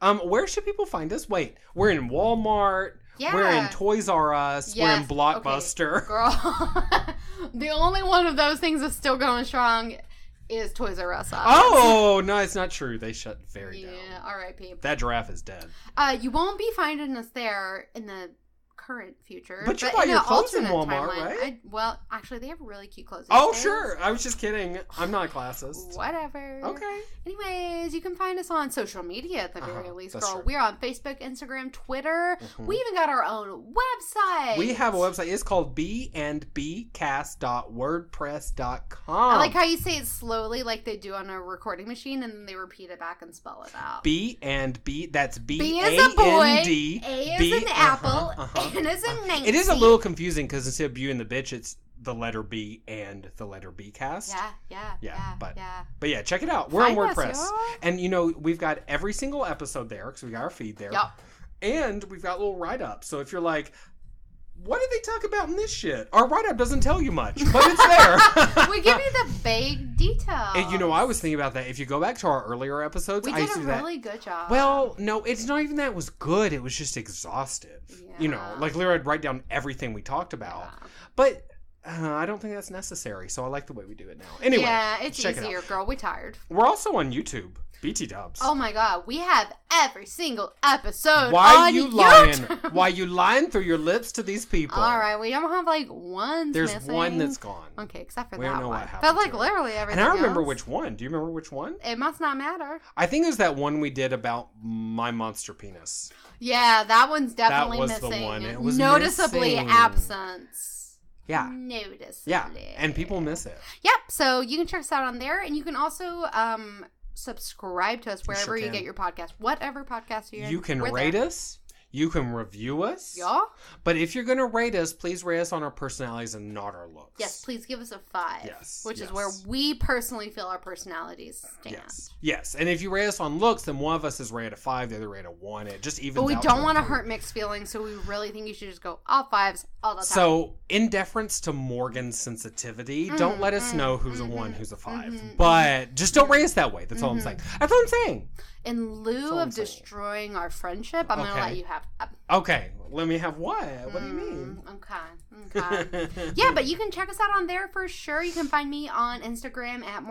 [SPEAKER 3] Yeah.
[SPEAKER 2] Where should people find us? Wait, we're in Walmart.
[SPEAKER 3] Yeah.
[SPEAKER 2] We're in Toys R Us. We're in
[SPEAKER 3] Yes.
[SPEAKER 2] Blockbuster.
[SPEAKER 3] Okay. Girl. The only one of those things that's still going strong is Toys R Us.
[SPEAKER 2] Oh, no, it's not true. They shut very down.
[SPEAKER 3] Yeah, R.I.P.
[SPEAKER 2] That giraffe is dead.
[SPEAKER 3] You won't be finding us there in the current future.
[SPEAKER 2] But you buy
[SPEAKER 3] in
[SPEAKER 2] your
[SPEAKER 3] an
[SPEAKER 2] clothes in
[SPEAKER 3] alternate
[SPEAKER 2] Walmart,
[SPEAKER 3] timeline,
[SPEAKER 2] right?
[SPEAKER 3] Well, actually, they have really cute clothes.
[SPEAKER 2] Oh,
[SPEAKER 3] these days.
[SPEAKER 2] sure. I was just kidding. I'm not a classist.
[SPEAKER 3] Whatever.
[SPEAKER 2] Okay.
[SPEAKER 3] Anyways, you can find us on social media at the very least,
[SPEAKER 2] that's
[SPEAKER 3] girl.
[SPEAKER 2] true.
[SPEAKER 3] We're on Facebook, Instagram, Twitter.
[SPEAKER 2] Mhm.
[SPEAKER 3] We even got our own website.
[SPEAKER 2] We have a website. It's called bandbcast.wordpress.com.
[SPEAKER 3] I like how you say it slowly, like they do on a recording machine, and then they repeat it back and spell it out.
[SPEAKER 2] B and B. That's
[SPEAKER 3] B
[SPEAKER 2] B-A-N-D.
[SPEAKER 3] is a boy,
[SPEAKER 2] B.
[SPEAKER 3] A is an apple, N is a Nancy.
[SPEAKER 2] It is a little confusing because instead of Beauty and the Bitch, it's the letter B and the letter B cast.
[SPEAKER 3] Yeah.
[SPEAKER 2] But yeah, check it out. We're on
[SPEAKER 3] Find us,
[SPEAKER 2] WordPress.
[SPEAKER 3] y'all.
[SPEAKER 2] And, you know, we've got every single episode there because we got our feed there.
[SPEAKER 3] Yup.
[SPEAKER 2] And we've got little write-ups. So if you're like, what did they talk about in this shit? Our write-up doesn't tell you much, but it's there.
[SPEAKER 3] We give you the vague details.
[SPEAKER 2] And, you know, I was thinking about that. If you go back to our earlier episodes,
[SPEAKER 3] We
[SPEAKER 2] I used
[SPEAKER 3] did
[SPEAKER 2] to
[SPEAKER 3] a
[SPEAKER 2] do that.
[SPEAKER 3] really good job.
[SPEAKER 2] Well, no, it's not even that it was good. It was just exhaustive.
[SPEAKER 3] Yeah.
[SPEAKER 2] You know, like literally I'd write down everything we talked about.
[SPEAKER 3] Yeah.
[SPEAKER 2] But I don't think that's necessary, so I like the way we do it now. Anyway,
[SPEAKER 3] yeah, it's
[SPEAKER 2] check it
[SPEAKER 3] easier,
[SPEAKER 2] out.
[SPEAKER 3] girl. We tired.
[SPEAKER 2] We're also on YouTube. BT Dubs.
[SPEAKER 3] Oh my god, we have every single episode
[SPEAKER 2] Why
[SPEAKER 3] on
[SPEAKER 2] you lying?
[SPEAKER 3] YouTube.
[SPEAKER 2] Why you lying through your lips to these people?
[SPEAKER 3] All right, we don't have like one.
[SPEAKER 2] There's
[SPEAKER 3] missing.
[SPEAKER 2] one that's gone.
[SPEAKER 3] Okay, except for
[SPEAKER 2] We
[SPEAKER 3] that
[SPEAKER 2] don't know
[SPEAKER 3] one.
[SPEAKER 2] what happened
[SPEAKER 3] But like
[SPEAKER 2] to it.
[SPEAKER 3] literally everything.
[SPEAKER 2] And I remember
[SPEAKER 3] else,
[SPEAKER 2] which one. Do you remember which one?
[SPEAKER 3] It must not matter.
[SPEAKER 2] I think it was that one we did about my monster penis.
[SPEAKER 3] Yeah, that one's definitely
[SPEAKER 2] was the
[SPEAKER 3] missing.
[SPEAKER 2] one. It was
[SPEAKER 3] noticeably
[SPEAKER 2] missing.
[SPEAKER 3] absent.
[SPEAKER 2] Yeah.
[SPEAKER 3] Noticeably.
[SPEAKER 2] Yeah, and people miss it.
[SPEAKER 3] Yep. So you can check us out on there, and you can also subscribe to us wherever you
[SPEAKER 2] can.
[SPEAKER 3] get your podcast, whatever podcast you're in.
[SPEAKER 2] You can
[SPEAKER 3] we're
[SPEAKER 2] rate
[SPEAKER 3] there.
[SPEAKER 2] us. You can review us.
[SPEAKER 3] Yeah.
[SPEAKER 2] But if you're going to rate us, please rate us on our personalities and not our looks.
[SPEAKER 3] Yes, please give us a 5.
[SPEAKER 2] Yes,
[SPEAKER 3] Which
[SPEAKER 2] yes.
[SPEAKER 3] is where we personally feel our personalities stand.
[SPEAKER 2] Yes. Yes. And if you rate us on looks, then one of us is rated a 5, the other rated a 1. It just evens
[SPEAKER 3] But we
[SPEAKER 2] out
[SPEAKER 3] don't
[SPEAKER 2] a
[SPEAKER 3] want to
[SPEAKER 2] 3.
[SPEAKER 3] hurt mixed feelings, so we really think you should just go all 5s all the time.
[SPEAKER 2] So, in deference to Morgan's sensitivity, don't let us know who's a 1, who's a 5. But just don't rate us that way. That's all I'm saying. That's what I'm saying.
[SPEAKER 3] in lieu
[SPEAKER 2] all I'm
[SPEAKER 3] of
[SPEAKER 2] saying.
[SPEAKER 3] destroying our friendship, I'm going to
[SPEAKER 2] Okay.
[SPEAKER 3] let you have...
[SPEAKER 2] Okay. Let me have what? What do you mean?
[SPEAKER 3] Okay. Yeah, but you can check us out on there for sure. You can find me on Instagram at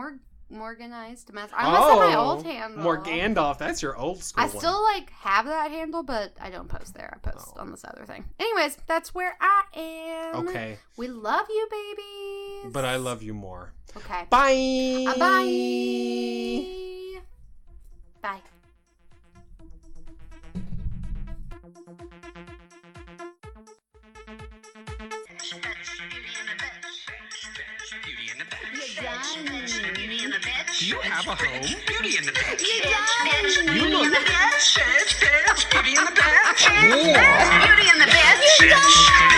[SPEAKER 3] Morganized Mess. I almost said my old handle.
[SPEAKER 2] Morgandolph. That's your old school
[SPEAKER 3] I
[SPEAKER 2] one.
[SPEAKER 3] still have that handle, but I don't post there. I post on this other thing. Anyways, that's where I am.
[SPEAKER 2] Okay.
[SPEAKER 3] We love you, babies.
[SPEAKER 2] But I love you more.
[SPEAKER 3] Okay.
[SPEAKER 2] Bye.
[SPEAKER 3] Bye. Bye.
[SPEAKER 1] Do you have a home? Beauty in the bed.
[SPEAKER 4] You look.
[SPEAKER 1] Beauty in the bed.
[SPEAKER 4] Beauty in the bed.